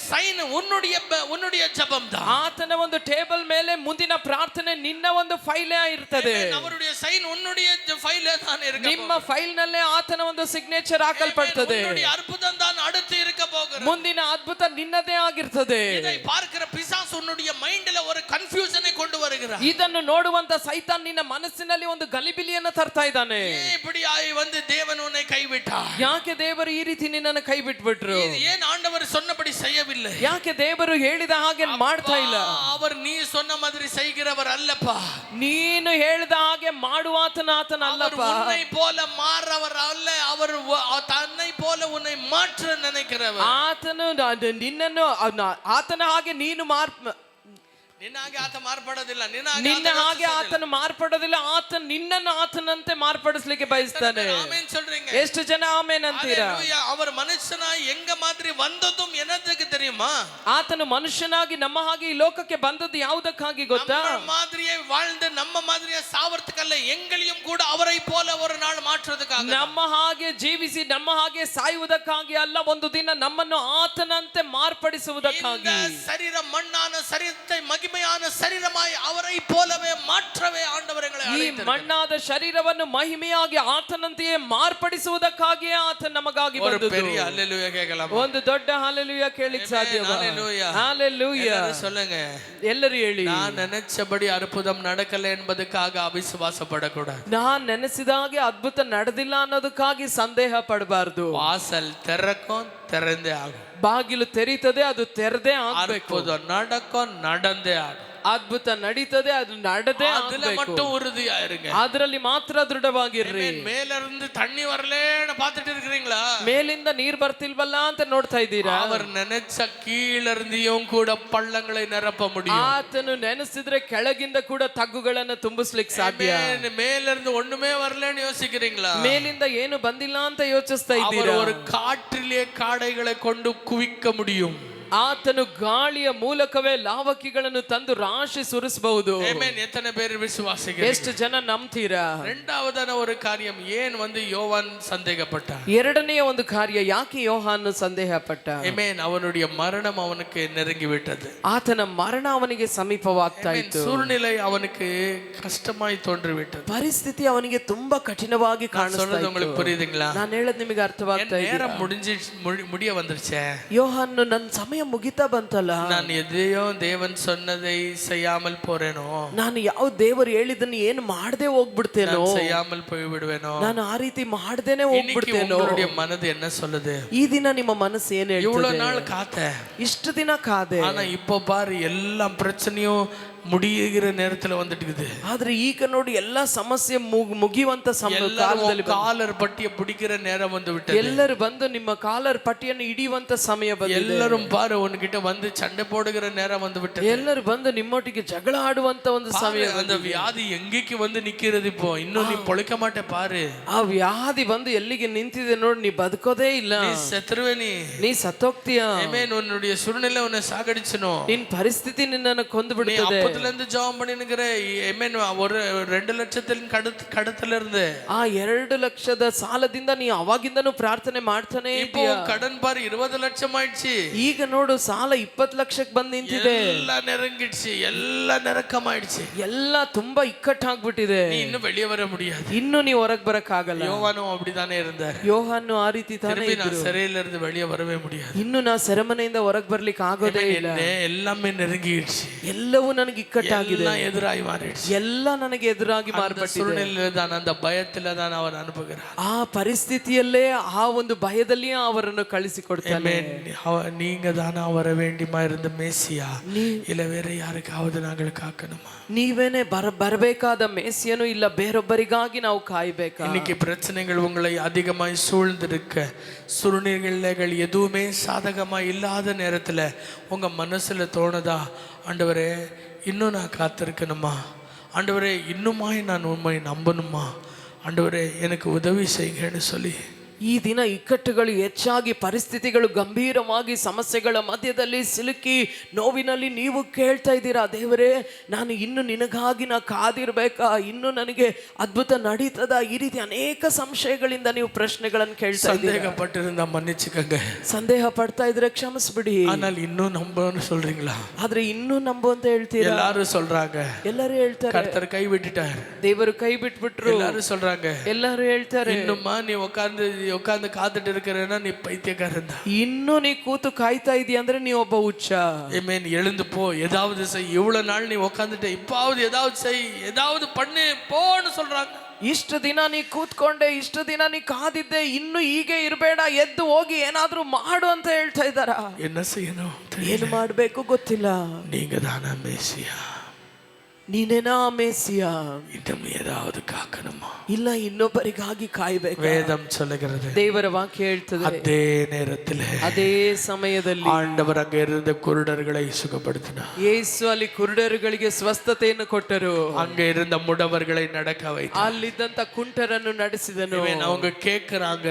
சைன் உன்னுடைய ஜெபம் தான். ಆತನ ಒಂದು ಟೇಬಲ್ ಮೇಲೆ ಮುಂದಿನ ಪ್ರಾರ್ಥನೆ ನಿನ್ನ ಒಂದು ಫೈಲೇ ಇರ್ತದೆ. அவருடைய சைன் உன்னுடைய ஃபைல்ல தான் இருக்கு. ನಿಮ್ಮ ಫೈಲ್ ನಲ್ಲೇ ಆತನ ಒಂದು ಸಿಗ್ನೇಚರ್ ಹಾಕಲ್ಪಡ್ತದೆ. உன்னுடைய அற்புதம் தான் அடுத்து இருக்க போகிறது. ಮುಂದಿನ ಅದ್ಭುತ ನಿನ್ನದೇ ಆಗಿರ್ತದೆ. இதை பார்க்கிற பிசாசு உன்னுடைய மைண்ட்ல ஒரு கன்ஃபியூஷனை கொண்டு வருகிறார். ಇದನ್ನು ನೋಡುವಂತ ಸೈತಾನ್ ನಿನ್ನ ಮನಸ್ಸಿನಲ್ಲಿ ಒಂದು ಗಲಿಬಿಲಿಯನ್ನು ತರ್ತಾ ಇದ್ದಾನೆ. ஏன் இப்படியாய் வந்து தேவன் உன்னை கைவிட்டார்? ಯಾಕೆ ದೇವರು ಈ ರೀತಿ ನಿನ್ನನ್ನು ಕೈ ಬಿಟ್ಬಿಟ್ರು? ஏன் ಆண்டவர் சொன்னபடி செய்யவில்லை? ಯಾಕೆ ದೇವರು ಹೇಳಿದ ಹಾಗೆ ಮಾಡ್ತಾ ಇಲ್ಲ? அவர் நீ சொன்ன மாதிரி செய்கிறவர் அல்லப்பா. ನೀನು ಹೇಳಿದ ಹಾಗೆ ಮಾಡುವಾತನ ಆತನ ಅಲ್ಲಪ್ಪ. உன்னை போல மாறவர் அல்ல, அவர் தன்னை போல உன்னை மாற்ற நினைக்கிறவர். ಆತನು ನಿನ್ನನ್ನು ಆತನ ಹಾಗೆ ನೀನು ನಿನ್ನ ಹಾಗೆ ಆತ ಮಾರ್ಪಡೋದಿಲ್ಲ, ನಿನ್ನ ಹಾಗೆ ಆತನು ಮಾರ್ಪಡೋದಿಲ್ಲ. ಆತನ ನಿನ್ನನ್ನು ಆತನಂತೆ ಮಾರ್ಪಡಿಸ್ಲಿಕ್ಕೆ ಬಯಸ್ತಾನೆ. ಆಮೆನ್ சொல்றீங்க? ಎಷ್ಟು ಜನ ಆಮೆನ್ ಅಂತೀರಾ? அவர் மனுஷனாய் எங்க மாதிரி வந்ததும் என்னதுக்கு தெரியுமா? ಆತನು ಮನುಷ್ಯನಾಗಿ ನಮ್ಮ ಹಾಗೆ ಈ ಲೋಕಕ್ಕೆ ಬಂದದ್ದು ಯಾವುದಕ್ಕಾಗಿ ಗೊತ್ತಾ? ನಮ್ಮ மாதிரியே வாழ்ந்து ನಮ್ಮ மாதிரியே ಸಾವರ್ತಕ್ಕಲ್ಲ, எங்களையும் ಕೂಡ ಅವரை போல ஒரு நாள் மாற்றுவதற்காக. ನಮ್ಮ ಹಾಗೆ ಜೀವಿಸಿ ನಮ್ಮ ಹಾಗೆ ಸಾಯುವುದಕ್ಕಾಗಿ ಅಲ್ಲ, ಒಂದು ದಿನ ನಮ್ಮನ್ನು ಆತನಂತೆ ಮಾರ್ಪಡಿಸುವುದಕ್ಕಾಗಿ. ಶರೀರ ಮಣ್ಣಾನ ಶರೀರத்தை மகிமையான சரீரமாய் அவரை போலவே மாற்றவே ஆண்டவர் எங்களை ಈ ಮಣ್ಣಾದ ಶರೀರವನ್ನು ಮಹಿಮೆಯಾಗಿ ಆತನಂತೆಯೇ ಮಾರ್ಪಡಿಸುವುದಕ್ಕಾಗಿ ಆತನ ನಮಗಾಗಿ ಬಂದದ್ದು. பெரிய ஹalleluya கேட்கலாம். ಒಂದು ದೊಡ್ಡ ಹalleluya ಕೇಳಲಿಕ್ಕೆ ಸಾಧ್ಯವಾ? ஹalleluya ஹalleluya சொல்லுங்க. ಎಲ್ಲರೂ ಹೇಳಿ. நான் நினைச்சபடி அற்புதம் நடக்கல என்பதற்காக அவிசுவாசப்படக்கூடாது. ನಾನು ನೆನೆಸಿದಾಗೆ ಅದ್ಭುತ ನಡೆದಿಲ್ಲ ಅನ್ನೋದಕ್ಕಾಗಿ ಸಂದೇಹ ಪಡಬಾರದು. வாசல் திறக்கும், திறந்தே ஆகும். ಬಾಗಿಲು ತೆರೀತದೆ, ಅದು ತೆರೆದೇ ಆಗಬೇಕು. அற்புதம் நடக்கும், நடந்தே ஆகும். ಅದ್ಭುತ ನಡೀತದೆ, ಅದು ನಡೆದೇ அதுல மட்டும் உறுதியா இருங்க. ಅದರಲ್ಲಿ ಮಾತ್ರ ದೃಢವಾಗಿರ್ರಿ. மேல இருந்து தண்ணி வரலன்னு பாத்துட்டு இருக்கீங்களா? ಮೇಲಿಂದ ನೀರ್ ಬರ್ತಿಲ್ವಲ್ಲ ಅಂತ ನೋಡ್ತಾ ಇದ್ದೀರಾ? அவர் நினைச்ச கீழ இருந்தியும் கூட பள்ளங்களை நிரப்ப முடியும். ಆತನು ನೆನೆಸಿದ್ರೆ ಕೆಳಗಿಂದ ಕೂಡ ತಗ್ಗುಗಳನ್ನು ತುಂಬಿಸ್ಲಿಕ್ಕೆ ಸಾಧ್ಯ. மேல இருந்து ஒண்ணுமே வரலன்னு யோசிக்கிறீங்களா? ಮೇಲಿಂದ ಏನು ಬಂದಿಲ್ಲ ಅಂತ ಯೋಚಿಸ್ತಾ ಇದ್ದೀರಾ? ஒரு காற்றிலே காடைகளை கொண்டு குவிக்க முடியும். ಆತನು ಗಾಳಿಯ ಮೂಲಕವೇ ಲಾವಕಿಗಳನ್ನು ತಂದು ರಾಶಿ ಸುರಿಸಬಹುದು. ಆಮೆನ್. ಎತ್ತನೆ பேர் விசுவாசிக்கிறீங்க? ಎಷ್ಟು ಜನ ನಂಬ್ತೀರಾ? இரண்டாவதான ஒரு காரியம், ஏன் வந்து யோவான் சந்தேகப்பட்ட? ಎರಡನೆಯ ಒಂದು ಕಾರ್ಯ, ಯಾಕೆ ಯೋಹಾನ ಸಂದೇಹಪಟ್ಟ? ಆಮೆನ್. ಅವனுடைய மரணம் அவனுக்கு நெருங்கி விட்டது. ಆತನ ಮರಣ ಅವನಿಗೆ ಸಮೀಪವಾಗ್ತಾ ಇತ್ತು. சூழ்நிலை அவனுக்கு ಕಷ್ಟமாய் ತೋன்றிவிட்டது. ಪರಿಸ್ಥಿತಿ ಅವನಿಗೆ ತುಂಬಾ ಕಠಿಣವಾಗಿ ಕಾಣಿಸ್ತಾ ಇತ್ತು. உங்களுக்கு புரியுதுங்களா? ನಾನು ಹೇಳೋದು ನಿಮಗೆ ಅರ್ಥವಾಗ್ತಾ ಇದೆ? நேரம் முடிய வந்துருச்சே. ಯೋಹಾನ ನನ್ನ ಸಮಯ ಮುಗಿತಾ ಬಂತಲ್ಲ, ನಾನು ಎದೆಯೋ ದೇವನ್ சொன்னதை செய்யாமல் போறேனೋ, ನಾನು ಯಾವ ದೇವರು ಹೇಳಿದ್ದನ್ನು ಏನು ಮಾಡದೆ ಹೋಗ್ಬಿಡ್ತೇನೋ, செய்யாமல் போய்விடுவேனோ, ನಾನು ಆ ರೀತಿ ಮಾಡದೇನೆ ಹೋಗ್ಬಿಡ್ತೇನೋ. உங்களுடைய மனது என்ன சொல்லுது? ಈ ದಿನ ನಿಮ್ಮ ಮನಸ್ಸು ಏನು ಹೇಳ್ತದೆ? இவ்வளவு நாள் காத்த, ಇಷ್ಟು ದಿನ ಕಾದೆ, ஆனா இப்போ பாரு எல்லா பிரச்சனையும் முடியுகிற நேரத்துல வந்துட்டுக்குது. ಆದ್ರೆ ಈಗ ನೋಡಿ ಎಲ್ಲಾ ಸಮಸ್ಯೆ ಮುಗಿಯುವಂತ ಕಾಲದಲ್ಲಿ ಕಾಲರ್ ಪಟ್ಟಿಯ பிடிக்கிற நேரம் வந்து விட்டது. ಎಲ್ಲರೂ ಬಂದು ನಿಮ್ಮ ಕಾಲರ್ ಪಟ್ಟಿಯನ್ನು ಹಿಡಿಯುವಂತ ಸಮಯ ಬಂದಿದೆ. ಎಲ್ಲರೂ பாரு உன்கிட்ட வந்து சண்டை போடுகிற நேரம் வந்து விட்டது. ಎಲ್ಲರೂ ಬಂದು ನಿಮ್ಮೊಟ್ಟಿಗೆ ಜಗಳ ಆಡುವಂತ ಒಂದು ಸಮಯ. அந்த வியாதி எங்கேக்கு வந்து நிக்கிறது? இப்போ இன்னும் நீ பொழைக்க மாட்டே பாரு. ಆ ವ್ಯಾಧಿ ಬಂದು ಎಲ್ಲಿಗೆ ನಿಂತಿದೆ ನೋಡಿ, ನೀ ಬದುಕೋದೇ ಇಲ್ಲ, நீ செத்துருவே, நீ ಸತ್ತೋಗ್ತೀಯಾ. ಆಮೆನ್. உன்னுடைய சூழ்நிலை உன்னை சாகடிச்சனோ, ನಿನ್ನ ಪರಿಸ್ಥಿತಿ ನಿನ್ನನ್ನು ಕೊಂದು ಬಿಡುತ್ತದೆ. அப்பத்துல ஜெபம் பண்ணினுக்கிற ஆமென். ஒரு 2 லட்சத்தின் கடத்துல இருந்து ಆ 2 ಲಕ್ಷದ ಸಾಲದಿಂದ ನೀ ಅವಾಗಿಂದನೂ ಪ್ರಾರ್ಥನೆ ಮಾಡ್ತಾನೆ ಇದೀಯ. ಕடன் பாரு 20 ಲಕ್ಷம் ಆಯ್ತು. ಈಗ ನೋಡು ಸಾಲ 20 ಲಕ್ಷಕ್ಕೆ ಬಂದು ನಿಂತಿದೆ. ಎಲ್ಲ ನೆರಂಗಿಡ್ಸಿ, ಎಲ್ಲ ನೆರಕಮಾಯ್ತು, ಎಲ್ಲ ತುಂಬಾ ಇಕ್ಕಟ್ಟಾಗ್ಬಿಟ್ಟಿದೆ. ನೀ ಇನ್ನು வெளியே வர முடியாது. ಇನ್ನು ನೀ ಹೊರಗೆ ಬರಕ್ ಆಗಲ್ಲ. யோவானும் அப்படிதானே இருந்தார். ಯೋಹಾನು ಆ ರೀತಿ ತಾನೇ ಇದ್ರು. சிறையில இருந்து வெளியே வரவே முடியாது. ಇನ್ನು ನಾ ಸೆರೆಮನೆಯಿಂದ ಹೊರಗೆ ಬರ್ಲಿಕ್ಕೆ ಆಗೋದೇ ಇಲ್ಲ. எல்லாமே நெருங்கிடுச்சு, ಎಲ್ಲವೂ ನನಗೆ ಇಕ್ಕಟ್ಟಾಗಿದೆ, ಎದುರಾಗಿ ಮಾರಿடுச்சு, ಎಲ್ಲ ನನಗೆ ಎದುರಾಗಿ ಮಾರ್ಪಟ್ಟಿದೆ. அந்த பயத்துல தான் அவர் அனுப்புகிறார். ಆ ಪರಿಸ್ಥಿತಿಯಲ್ಲೇ ಆ ಒಂದು ಭಯದಲ್ಲಿಯೇ ಅವರನ್ನು ಕಳಿಸಿಕೊಡ್ತಾನೆ. நீங்க தானா வர வேண்டியமா இருந்த மேசியா, இல்ல வேற யாருக்காவது நாங்கள் காக்கணுமா? ನೀವೇನೆ ಬರಬೇಕಾದ ಮೇಸಿಯನು, ಇಲ್ಲ ಬೇರೊಬ್ಬರಿಗಾಗಿ ನಾವು ಕಾಯ್ಬೇಕಾ? இன்னைக்கு பிரச்சனைகள் உங்களை அதிகமாய் சூழ்ந்திருக்க, சூழ்நிலைகள் எதுவுமே சாதகமா இல்லாத நேரத்துல உங்க மனசுல தோணுதா, ஆண்டவரே இன்னும் நான் காத்திருக்கணுமா, ஆண்டவரே இன்னுமாய் நான் உண்மை நம்பணுமா, ஆண்டவரே எனக்கு உதவி செய்யுங்கன்னு சொல்லி ಈ ದಿನ ಇಕ್ಕಟ್ಟುಗಳು ಹೆಚ್ಚಾಗಿ, ಪರಿಸ್ಥಿತಿಗಳು ಗಂಭೀರವಾಗಿ, ಸಮಸ್ಯೆಗಳ ಮಧ್ಯದಲ್ಲಿ ಸಿಲುಕಿ ನೋವಿನಲ್ಲಿ ನೀವು ಕೇಳ್ತಾ ಇದ್ದೀರಾ, ದೇವರೇ ನಾನು ಇನ್ನು ನಿನಗಾಗಿ ನಾ ಕಾದಿರ್ಬೇಕಾ, ಇನ್ನು ನನಗೆ ಅದ್ಭುತ ನಡೀತದ? ಈ ರೀತಿ ಅನೇಕ ಸಂಶಯಗಳಿಂದ ನೀವು ಪ್ರಶ್ನೆಗಳನ್ನು ಕೇಳ್ತಾ ಇದ್ದೀರಾ. ಸಂದೇಹ ಪಡ್ತಾ ಇದ್ರೆ ಕ್ಷಮಿಸ್ಬಿಡಿ. ಇನ್ನೂ ನಂಬೋன்னு சொல்றீங்களா? ಆದ್ರೆ ಇನ್ನೂ ನಂಬು ಅಂತ ಹೇಳ್ತೀರಾ? ಎಲ್ಲರೂ சொல்றாங்க, ಎಲ್ಲರೂ ಹೇಳ್ತಾರೆ ಕರ್ತರು ಕೈ ಬಿಟ್ಟಿட்டார், ದೇವರು ಕೈ ಬಿಟ್ಬಿಟ್ರು. ಎಲ್ಲರೂ சொல்றாங்க, ಎಲ್ಲರೂ ಹೇಳ್ತಾರೆ ಇನ್ನುಮ್ಮ ನೀವು ಉட்கார்ந்து உட்கார்ந்து காத்துட்டு இருக்கிறேன்னா நீ பைத்தியக்காரன் தான். ಇನ್ನು ನೀ ಕೂತು ಕಾಯ್ತಾ ಇದೀಯ ಅಂದ್ರೆ ನೀ ಒಬ್ಬ ಹುಚ್ಚ. ஆமென். எழுந்து போ, ஏதாவது செய். இவ்வளவு நாள் நீ உட்கார்ந்துட்ட, இப்பாவது ஏதாவது செய், ஏதாவது பண்ணு போன்னு சொல்றாங்க. ಇಷ್ಟು ದಿನ ನೀ ಕೂತ್ಕೊಂಡೆ, ಇಷ್ಟು ದಿನ ನೀ ಕಾದಿದ್ದೆ, ಇನ್ನು ಹೀಗೆ ಇರಬೇಡ, ಎದ್ದು ಹೋಗಿ ಏನಾದ್ರೂ ಮಾಡು ಅಂತ ಹೇಳ್ತಾ ಇದ್ದಾರ. என்ன செய்யணும்? ಏನು ಮಾಡ್ಬೇಕು ಗೊತ್ತಿಲ್ಲ. நீங்க தானா மேசியா? ನೀನೇನಾ ಮೆಸ್ಸಿಯಾ? இன்னும் ஏதாவது காக்கணுமா? ಇಲ್ಲ ಇನ್ನೊಬ್ಬರಿಗಾಗಿ ಕಾಯ್ಬೇಕು. வேதம் சொல்லுகிறது, ದೇವರ ವಾಕ್ಯ ಹೇಳ್ತದೆ, அதே நேரத்தில் ಅದೇ ಸಮಯದಲ್ಲಿ ஆண்டவர் அங்க இருந்த குருடர்களை சுகப்படுத்தினார். ಯೇಸು ಅಲ್ಲಿ ಕುರುಡರುಗಳಿಗೆ ಸ್ವಸ್ಥತೆಯನ್ನು ಕೊಟ್ಟರು. அங்க இருந்த முடவர்களை நடக்க வைத்தார். ಅಲ್ಲಿದ್ದಂತ ಕುಂಟರನ್ನು ನಡೆಸಿದನು. அவங்க கேக்குறாங்க,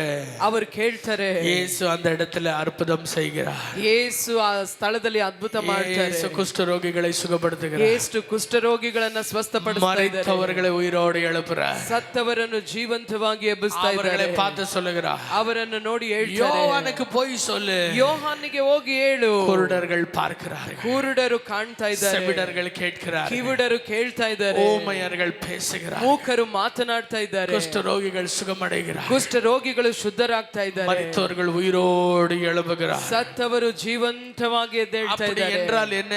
ಅವರು ಕೇಳ್ತಾರೆ, இயேசு அந்த இடத்துல அற்புதம் செய்கிறார். ಯೇಸು ಆ ಸ್ಥಳದಲ್ಲಿ ಅದ್ಭುತ ಮಾಡ್ತಾರೆ. இயேசு குஷ்டரோகிகளை சுகப்படுத்துகிறார். ಯೇಸು ಕುಷ್ಠರೋಗಿಗಳನ್ನ ಸ್ವಸ್ಥಪಡಿಸ್ತಾ ಇದ್ದಾರೆ. மரித்தவர்களை உயிரோடு எழுப்புறார். ಸತ್ತವರನ್ನು ಜೀವಂತವಾಗಿ ಎಬ್ಬಿಸ್ತಾ ಇದ್ದಾರೆ. பார்த்து சொல்லுகிறார், ಅವರನ್ನು ನೋಡಿ ಹೇಳ್ತಾರೆ, யோவானுக்கு போய் சொல்லு, ಯೋಹಾನಿಗೆ ಹೋಗಿ ಹೇಳು. குருடர்கள் பார்க்கிறார்கள், ಕುರುಡರು ಕಾಣ್ತಾ ಇದ್ದಾರೆ, செவிடர்கள் கேட்கிறார்கள், ಕಿವುಡರು ಕೇಳ್ತಾ ಇದ್ದಾರೆ, ஊமையர்கள் பேசுகிறார்கள், ಮೂಕರು ಮಾತನಾಡ್ತಾ ಇದ್ದಾರೆ, குஷ்டரோகிகள் சுகமடைகிறார்கள், ಕುಷ್ಠರೋಗಿಗಳು ಶುದ್ಧರಾಗ್ತಾ ಇದ್ದಾರೆ, மரித்தவர்கள் உயிரோடு எழுப்புகிறார். ಸತ್ತವರು ಜೀವಂತವಾಗಿ ಎದ್ದೇಳ್ತಾ ಇದ್ದಾರೆ. என்றால் என்ன?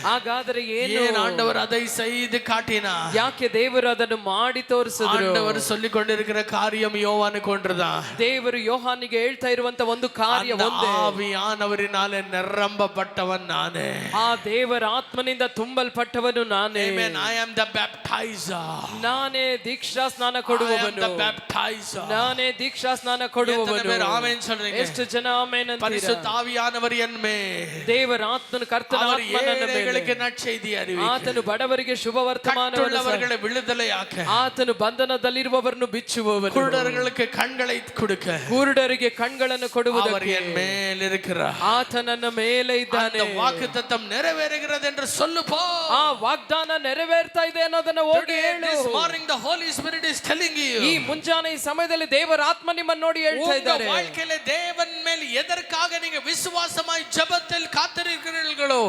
ಹಾಗಾದ್ರೆ ಏನು? ஏன் ஆண்டவர் அதை செய்து காட்டினார்? ಯಾಕೆ ದೇವರು ಅದನ್ನು ಮಾಡಿ ತೋರಿಸಿದ್ರು? ஆண்டவர் சொல்லிக் கொண்டிருக்கிற காரியம் யோவானுக்கு ஒன்றுதான். ದೇವರು ಯೋಹಾನಿಗೆ ಹೇಳ್ತಾ ಇರುವಂತ ಒಂದು ಕಾರ್ಯ ಒಂದೇ. ஆவியானவரினாலே நிரம்பப்பட்டவன் நானே. ಆ ದೇವರ ಆತ್ಮನಿಂದ ತುಂಬಲ್ಪಟ್ಟವನು ನಾನೇ. Amen. I am the baptizer. ನಾನೇ ದೀಕ್ಷಾ ಸ್ನಾನ I am ಕೊಡುವವನು. the baptizer. ನಾನೇ ದೀಕ್ಷಾ ಸ್ನಾನ ಕೊಡುವವನು. எத்தனை பேர் ஆமென் சொல்றீங்க? ಎಷ್ಟು ಜನ ಆಮೆನ್ ಅಂತೀರಾ? பரிசுத்த ஆவியானவர் என் மேல். ದೇವರ ಆತ್ಮನು ಕರ್ತನ அவர் ಆತ್ಮ ನನ್ನ ಮೇಲೆ. ஏழைகளுக்கு நற்செய்தி அறிவிக்கிறார். ಆತನು ಬಡವರಿಗೆ ಶುಭ ವರ್ತಮಾನವನ್ನು கட்டுள்ளவர்களை விடுதலையாக்க. ಆತನು ಬಂಧನದಲ್ಲಿರುವವರನ್ನು ಬಿಚ್ಚುವವನು. குருடர்களுக்கு கண்களை கொடுக்க. ಕುರುಡರಿಗೆ ಕಣ್ಗಳನ್ನು அவர் ಕೊಡುವುದಕ್ಕೆ என் மேல் இருக்கிறார். ಆತ ನನ್ನ ಮೇಲೆ ಇದ್ದಾನೆ. அந்த வாக்குத்தத்தம் நிறைவேறுகிறது என்று சொல்லு போ. ಆ ವಾಗ್ದಾನ ನೆರವೇರ್ತಾ ಇದೆ ಅನ್ನೋದನ್ನ ಹೋಗಿ ಹೇಳು. This morning the Holy Spirit is telling you. ಈ ಮುಂಜಾನೆ ಈ ಸಮಯದಲ್ಲಿ ದೇವರ ಆತ್ಮ ನಿಮ್ಮನ್ನು ನೋಡಿ ಹೇಳ್ತಾ ಇದ್ದಾರೆ. உங்க வாழ்க்கையில தேவன் மேல் எதற்காக நீங்க விசுவாசமாய் ஜெபத்தில் காத்திருக்கிறீர்களோ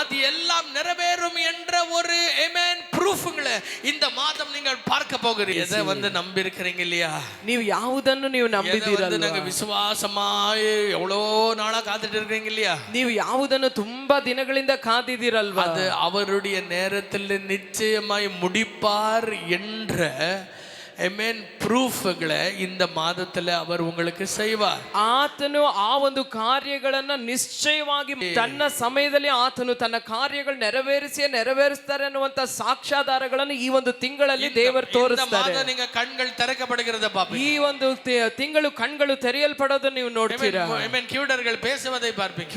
அது எல்லாம் நிறைவேறும் என்ற ஒரு ஆமென் ப்ரூஃப்ங்களை இந்த மாதம் நீங்கள் பார்க்க போகிறீங்க. எதை வந்து நம்பி இருக்கிறீங்க இல்லையா? ನೀವು ಯಾವುದನ್ನು ನೀವು ನಂಬಿದ್ದೀರಲ್ಲ, நாங்க விசுவாசமாய் எவ்வளோ நாளா காத்துட்டு இருக்கீங்க இல்லையா? ನೀವು ಯಾವುದನ್ನು ತುಂಬಾ ದಿನಗಳಿಂದ ಕಾದಿದ್ದೀರಲ್ವಾ, அது அவருடைய நேரத்தில் நிச்சயமாய் முடிப்பார் என்ற ಆಮೆನ್ ಪ್ರೂಫ್ಗಳೇ இந்த ಮಾದದಲ್ಲಿ ಅವರು உங்களுக்கு செய்வார். ಆತನು ಆ ಒಂದು ಕಾರ್ಯಗಳನ್ನ ನಿಶ್ಚಯವಾಗಿ ತನ್ನ ಸಮಯದಲ್ಲಿ ಆತನು ತನ್ನ ಕಾರ್ಯಗಳು ನೆರವೇರಿಸ್ತಾರೆ ಅನ್ನುವಂತ ಸಾಕ್ಷ್ಯಾಧಾರಗಳನ್ನು ಈ ಒಂದು ತಿಂಗಳಲ್ಲಿ ದೇವರು ತೋರಿಸ್ತಾರೆ. நீங்க கண்கள் திறக்கப்படுகிறத பாப்பீங்க. ಈ ಒಂದು ತಿಂಗಳು ಕಣ್ಗಳು ತೆರೆಯಲ್ಪಡೋದನ್ನು ನೀವು ನೋಡ್ತೀರಾ. ಆಮೆನ್. ಕಿವುಡர்கள் பேசுவதை பார்ப்பீங்க.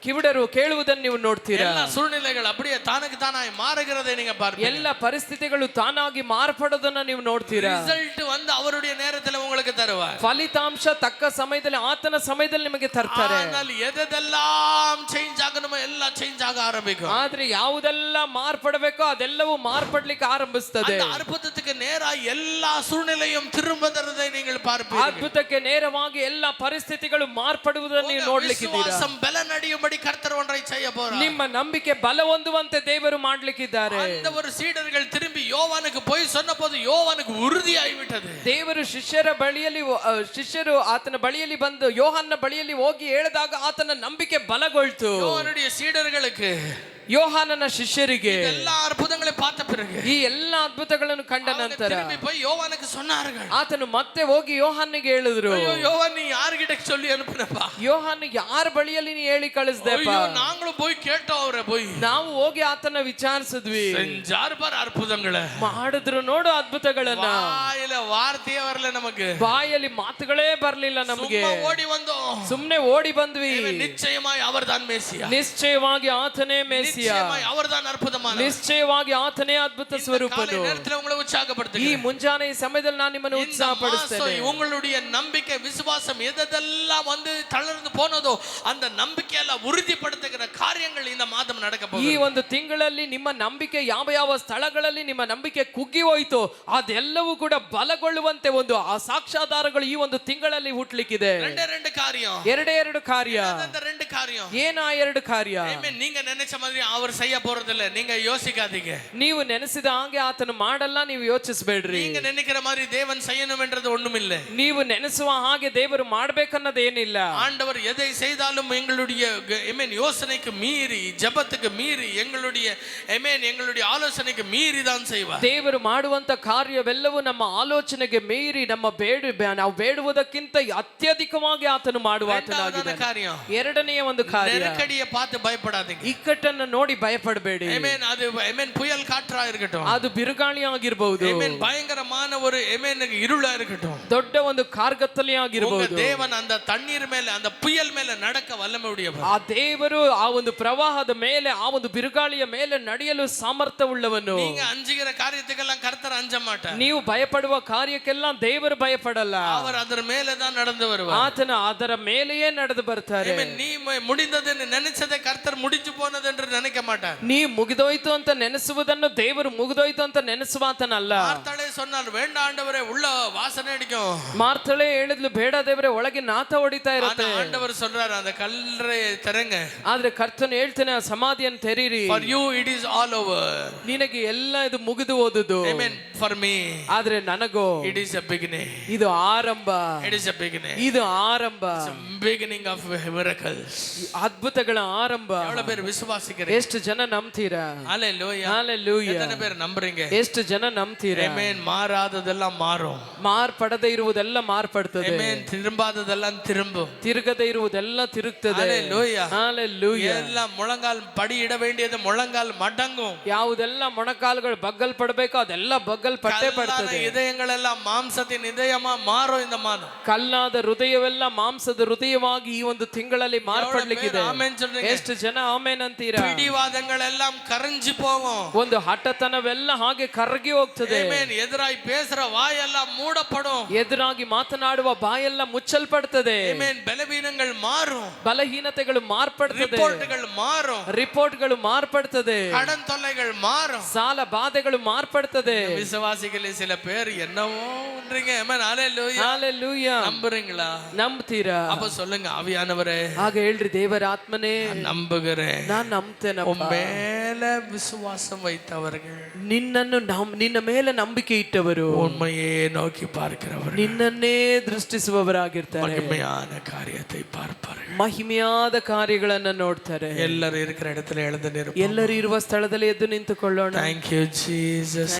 ಕಿವುಡರು ಕೇಳುವುದನ್ನು ನೀವು ನೋಡ್ತೀರಾ. ಎಲ್ಲ ಸೂழ்நிலைகள் அப்படியே தானக்கு தானாய் மாறுகிறதை நீங்க பார்ப்பீங்க. ಎಲ್ಲ ಪರಿಸ್ಥಿತಿಗಳು ತಾನಾಗಿ ಮಾರ್ಪಡೋದನ್ನ ನೀವು ನೋಡ್ತೀರಾ. ರಿಸಲ್ಟ್ வந்து அவருடைய நேரத்துல உங்களுக்கு தருவார். ಫಲಿತಾಂಶ ತಕ್ಕ ಸಮಯದಲ್ಲಿ ಆತನ ಸಮಯದಲ್ಲಿ ನಿಮಗೆ ತರ್ತಾರೆ. ஆனால் எதெல்லாம் ಚೇಂಜ್ ಆಗணுமோ எல்லாம் ಚೇಂಜ್ ಆಗ ಆರಂಭಿக்கும். ಆದ್ರೆ ಯಾವುದೆಲ್ಲ ಮಾರ್ಪಡಬೇಕೋ ಅದೆಲ್ಲವೂ ಮಾರ್ಪಡ್ಲಿಕ್ಕೆ ಆರಂಭಿಸುತ್ತದೆ. அந்த அற்புதத்துக்கு நேராக எல்லா சூழ்நிலையும் திரும்புவதை நீங்கள் பார்ப்பீர்கள். ಅದ್ಭುತಕ್ಕೆ ನೇರವಾಗಿ ಎಲ್ಲ ಪರಿಸ್ಥಿತಿಗಳು ಮಾರ್ಪಡುವುದನ್ನು ನೀವು ನೋಡ್ಲಿಕ್ಕಿದ್ದೀರಾ. விசுவாசம் பலனடையும்படி கர்த்தர் ஒன்றை செய்ய போறார். ನಿಮ್ಮ ನಂಬಿಕೆ ಬಲ ಹೊಂದುವಂತೆ ದೇವರು ಮಾಡ್ಲಿಕ್ಕಿದ್ದಾರೆ. அந்த ஒரு சீடர்கள் திரும்பி யோவானுக்கு போய் சொன்னபோது யோவானுக்கு உறுதியாகிவிட்டது. ದೇವರು ಶಿಷ್ಯರು ಆತನ ಬಳಿಯಲ್ಲಿ ಬಂದು ಯೋಹಾನನ ಬಳಿಯಲ್ಲಿ ಹೋಗಿ ಹೇಳಿದಾಗ ಆತನ ನಂಬಿಕೆ ಬಲಗೊಳ್ತು. யோவானுடைய சீடர்களுக்கு, ಯೋಹಾನನ ಶಿಷ್ಯರಿಗೆ எல்லா அற்புதங்களையும் பார்த்த பிறகு, ಈ ಎಲ್ಲ ಅದ್ಭುತಗಳನ್ನು ಕಂಡ ನಂತರ திரும்பி போய் யோவானுக்கு சொன்னார்கள். ಆತನು ಮತ್ತೆ ಹೋಗಿ ಯೋಹಾನಿಗೆ ಹೇಳಿದ್ರು, ஐயோ யோவான் நீ யார்கிட்ட சொல்லி அனுப்புனப்பா? ಯೋಹಾನ ಯಾರ ಬಳಿಯಲ್ಲಿ ನೀ ಹೇಳಿ ಕಳಿಸ್ದೆಪ್ಪ? ஐயோ நாங்களும் போய் கேட்டோம் அவரை போய். ನಾವು ಹೋಗಿ ಆತನ ವಿಚಾರಿಸಿದ್ವಿ. செஞ்சார் பார் அற்புதங்களை. ಮಾಡಿದ್ರು ನೋಡು ಅದ್ಭುತಗಳನ್ನ. வாயில வார்த்தையே வரல நமக்கு. ಬಾಯಲ್ಲಿ ಮಾತುಗಳೇ ಬರ್ಲಿಲ್ಲ ನಮಗೆ. சும்மா ஓடி வந்தோம். ಸುಮ್ನೆ ಓಡಿ ಬಂದ್ವಿ. நிச்சயமாய் அவர்தான் மேசியா. ನಿಶ್ಚಯವಾಗಿ ಆತನೇ ಮೇಸಿಯ. நிச்சயமாய் அவர்தான் அற்புதமான. ನಿಶ್ಚಯವಾಗಿ ಆತನೇ ಅದ್ಭುತ ಸ್ವರೂಪನು. நேரத்துல உங்களை உற்சாகப்படுத்துகிறேன். ಈ ಮುಂಜಾನೆ ಈ ಸಮಯದಲ್ಲಿ ನಾನು ನಿಮ್ಮನ್ನು ಉತ್ಸಾಹಪಡಿಸ್ತೇನೆ. உங்களுடைய நம்பிக்கை விசுவாசம் எதெல்லாம் வந்து தளர்ந்து போனதோ அந்த நம்பிக்கையெல்லாம் உறுதிப்படுத்துகிற காரியங்கள் இந்த மாதம் நடக்க போகுது. ಈ ಒಂದು ತಿಂಗಳಲ್ಲಿ ನಿಮ್ಮ ನಂಬಿಕೆ ಯಾವ ಯಾವ ಸ್ಥಳಗಳಲ್ಲಿ ನಿಮ್ಮ ನಂಬಿಕೆ ಕುಗ್ಗಿ ಹೋಯಿತೋ ಅದೆಲ್ಲವೂ ಕೂಡ ಬಲಗೊಳ್ಳುವಂತೆ ಒಂದು ಆ ಸಾಕ್ಷ್ಯಾಧಾರಗಳು ಈ ಒಂದು ತಿಂಗಳಲ್ಲಿ ಹುಟ್ಟಲಿಕ್ಕಿದೆ. ரெண்டு காரியம். ಎರಡೇ ಕಾರ್ಯ. அந்த ரெண்டு காரியம்? ಏನ ಆ ಎರಡು ಕಾರ್ಯ? Amen. நீங்க நினைச்ச மாதிரி அவர் செய்ய போறதில்ல. நீங்க யோசிக்காதீங்க. ನೀವು ನೆನೆಸಿದ ಹಾಗೆ ಆತನು ಮಾಡಲ್ಲ, ನೀವು ಯೋಚಿಸಬೇಡ್ರಿ. நீங்க நினைக்கிற மாதிரி தேவன் செய்யணும் என்றது ஒண்ணுமில்லை. ನೀವು ನೆನೆಸುವ ಹಾಗೆ ದೇವರು ಮಾಡಬೇಕನ್ನೋದೇನಿಲ್ಲ. ஆண்டவர் எதை செய்தாலும் எங்களுடைய ஆமென் யோசனைக்கு மீறி, ஜெபத்துக்கு மீறி, எங்களுடைய ஆமென் எங்களுடைய ஆலோசனைக்கு மீறி தான் செய்வார். ದೇವರು ಮಾಡುವಂತ ಕಾರ್ಯವೆಲ್ಲವೂ ನಮ್ಮ ಆಲೋಚನೆಗೆ ಮೀರಿ ನಾವು ಬೇಡುವುದಕ್ಕಿಂತ ಅತ್ಯಧಿಕವಾಗಿ ಆತನು ಮಾಡುವಾತನಾಗಿದ್ದಾನೆ. காரியம் ಎರಡನೆಯ ಒಂದು ಕಾರ್ಯ, நெருக்கடியை பார்த்து பயப்படாதீங்க. ಇಕ್ಕಟ್ಟನ್ನು ನೋಡಿ ಭಯಪಡಬೇಡಿ. ஆமென். அது ஆமென் புயல் காற்றா இருக்கட்டும், ಅದು ಬಿರುಗಾಳಿ ಆಗಿರಬಹುದು, ஆமென் பயங்கரமான ஒரு ஆமென் இருளா இருக்கட்டும், ದೊಡ್ಡ ಒಂದು ಕಾರ್ಗತ್ತಲೆ ಆಗಿರಬಹುದು, தேவன் அந்த தண்ணீர் மேல அந்த புயல் மேல நடக்க வல்லமை உடையவர். ಆ ದೇವರು ಆ ಒಂದು ಪ್ರವಾಹದ ಮೇಲೆ, ಆ ಒಂದು ಬಿರುಗಾಳಿಯ ಮೇಲೆ ನಡೆಯಲು ಸಾಮರ್ಥ್ಯವುಳ್ಳವನು. நீங்க அஞ்சுகிற காரியத்துக்கெல்லாம் கர்த்தர் அஞ்ச மாட்டார். ನೀವು ಭಯಪಡುವ ಕಾರ್ಯಕ್ಕೆಲ್ಲ ದೇವರು ಭಯಪಡಲ್ಲ, அவர் ಅದರ ಮೇಲೆ தான் நடந்து வருவார். ಆತನು ಅದರ ಮೇಲೆಯೇ ನಡೆದು ಬರ್ತಾರೆ. ஆமென். நீ முடிந்ததுன்னு நினைச்சதை கர்த்தர் முடிஞ்சு போனது என்று நினைக்க மாட்டார். ನೀ ಮುಗಿದೋಯ್ತು ಅಂತ ನೆನೆಸುವುದನ್ನು ದೇವರು ಮುಗಿದೋಯ್ತು ಅಂತ ನೆನೆಸುವಾತನಲ್ಲ. ಮಾರ್ತಾಳೆ சொன்னார், வேண்டாம் ஆண்டவரே, உள்ள வாசனை அடிக்கும். ಮಾರ್ತಳೆ ಹೇಳಿದ್ಲು, ಬೇಡ ದೇವರೇ, ಒಳಗೆ ನಾತ ಹೊಡಿತಾ ಇರುತ್ತೆ. ஆண்டவர் சொல்றாரு, அந்த கல்லறை திறங்க. ಆದ್ರೆ ಕರ್ತನು ಹೇಳ್ತಾನೆ, ಆ ಸಮಾಧಿಯನ್ನು ತೆರೀರಿ. For you it is all over. ನಿನಗೆ ಎಲ್ಲ ಇದು ಮುಗಿದು ಹೋದುದು. Amen. For me ಆದ್ರೆ ನನಗೋ it is a beginning. ಇದು ಆರಂಭ. It is a beginning. ಇದು ಆರಂಭ. It's a beginning of miracles. ಅದ್ಭುತಗಳ ಆರಂಭ. எவ்வளவு பேர் விசுவாசிக்கிறீங்க? ಎಷ್ಟು ಜನ ನಂಬ್ತೀರಾ? Hallelujah. Hallelujah. எத்தனை பேர் நம்புறீங்க? ಎಷ್ಟು ಜನ ನಂಬ್ತೀರಾ? Amen. மாறாததெல்லாம் மாறும். ಮಾರ್ಪಡದೆ ಇರುವುದೆಲ್ಲ ಮಾರ್ಪಡ್ತದೆ. Amen. திரும்பாததெல்லாம் திரும்பும். ತಿರುಗದೆ ಇರುವುದೆಲ್ಲ ತಿರುಗ್ತದೆ. Hallelujah. Hallelujah. எல்லாம் முழங்கால் படி இட வேண்டியது முழங்கால் மடங்கும். ಯಾವುದೆಲ್ಲ ಮೊಣಕಾಲುಗಳು ಬಗ್ಗಲ್ ಪಡಬೇಕೋ ಅದೆಲ್ಲ ಬಗ್ಗಲ್ ಪಟ್ಟೆ ಪಡ್ತದೆ. இதயங்களெல்லாம் மாம்சத்தின் இதயமா மாறும் இந்த மாதம். ಕಲ್ಲಾದ ಹೃದಯವೆಲ್ಲ ಮಾಂಸದ ಹೃದಯವಾಗಿ ಈ ಒಂದು ತಿಂಗಳಲ್ಲಿ ಮಾರ್ಪಡ್ಲಿಕ್ಕಿದೆ. ಆಮೆನ್ சொல்றீங்க? ಎಷ್ಟು ಜನ ಆಮೆನ್ ಅಂತೀರಾ? பிடிவாதங்களெல்லாம் கரைஞ்சு போகும். ಒಂದು ಹಠತನವೆಲ್ಲ ಹಾಗೆ ಕರಗಿ ಹೋಗ್ತದೆ. ಆಮೆನ್. ಎದುರಾಗಿ பேசுற வாயெல்லாம் மூடப்படும். ಎದುರಾಗಿ ಮಾತನಾಡುವ ಬಾಯೆಲ್ಲ ಮುಚ್ಚಲ್ಪಡ್ತದೆ. ಆಮೆನ್. ಬಲವೀನங்கள் மாறும். ಬಲಹೀನತೆಗಳು ಮಾರ್ಪಡ್ತದೆ. ರಿಪೋರ್ಟ್ಗಳು ಮಾರ್ಪಡ್ತದೆ. கடன் தொல்லைகள் மாறும். ಸಾಲ ಬಾಧೆಗಳು ಮಾರ್ಪಡ್ತದೆ. விசுவாசிகளே சில பேர் என்னவோன்றீங்க. ஆமென். ஹalleluya. ஹalleluya. நம்புறீங்களா? ನಂಬ್ತೀರಾ? அப்ப சொல்லுங்க, ஆவியானவரே, ಹಾಗೆ ಹೇಳ್ರಿ, ದೇವರ ಆತ್ಮನೇ, நம்புகிறேன். ನಾನು ನಂಬ್ತೇನಪ್ಪ. மேல விசுவாசம் வைத்தவர்கள், ನಿನ್ನ ಮೇಲೆ ನಂಬಿಕೆ ಇಟ್ಟವರು, உண்மையே நோக்கி பார்க்கிறவர்கள், ನಿನ್ನನ್ನೇ ದೃಷ್ಟಿಸುವವರಾಗಿರ್ತಾರೆ. மகிமையான காரியத்தை பார்ப்பார்கள். ಮಹಿಮೆಯಾದ ಕಾರ್ಯಗಳನ್ನ ನೋಡ್ತಾರೆ. ಎಲ್ಲರೂ இருக்கிற இடத்துல எழுந்து நிற்போம். ಎಲ್ಲರೂ ಇರುವ ಸ್ಥಳದಲ್ಲಿ ಎದ್ದು ನಿಂತುಕೊಳ್ಳೋಣ. Thank you Jesus.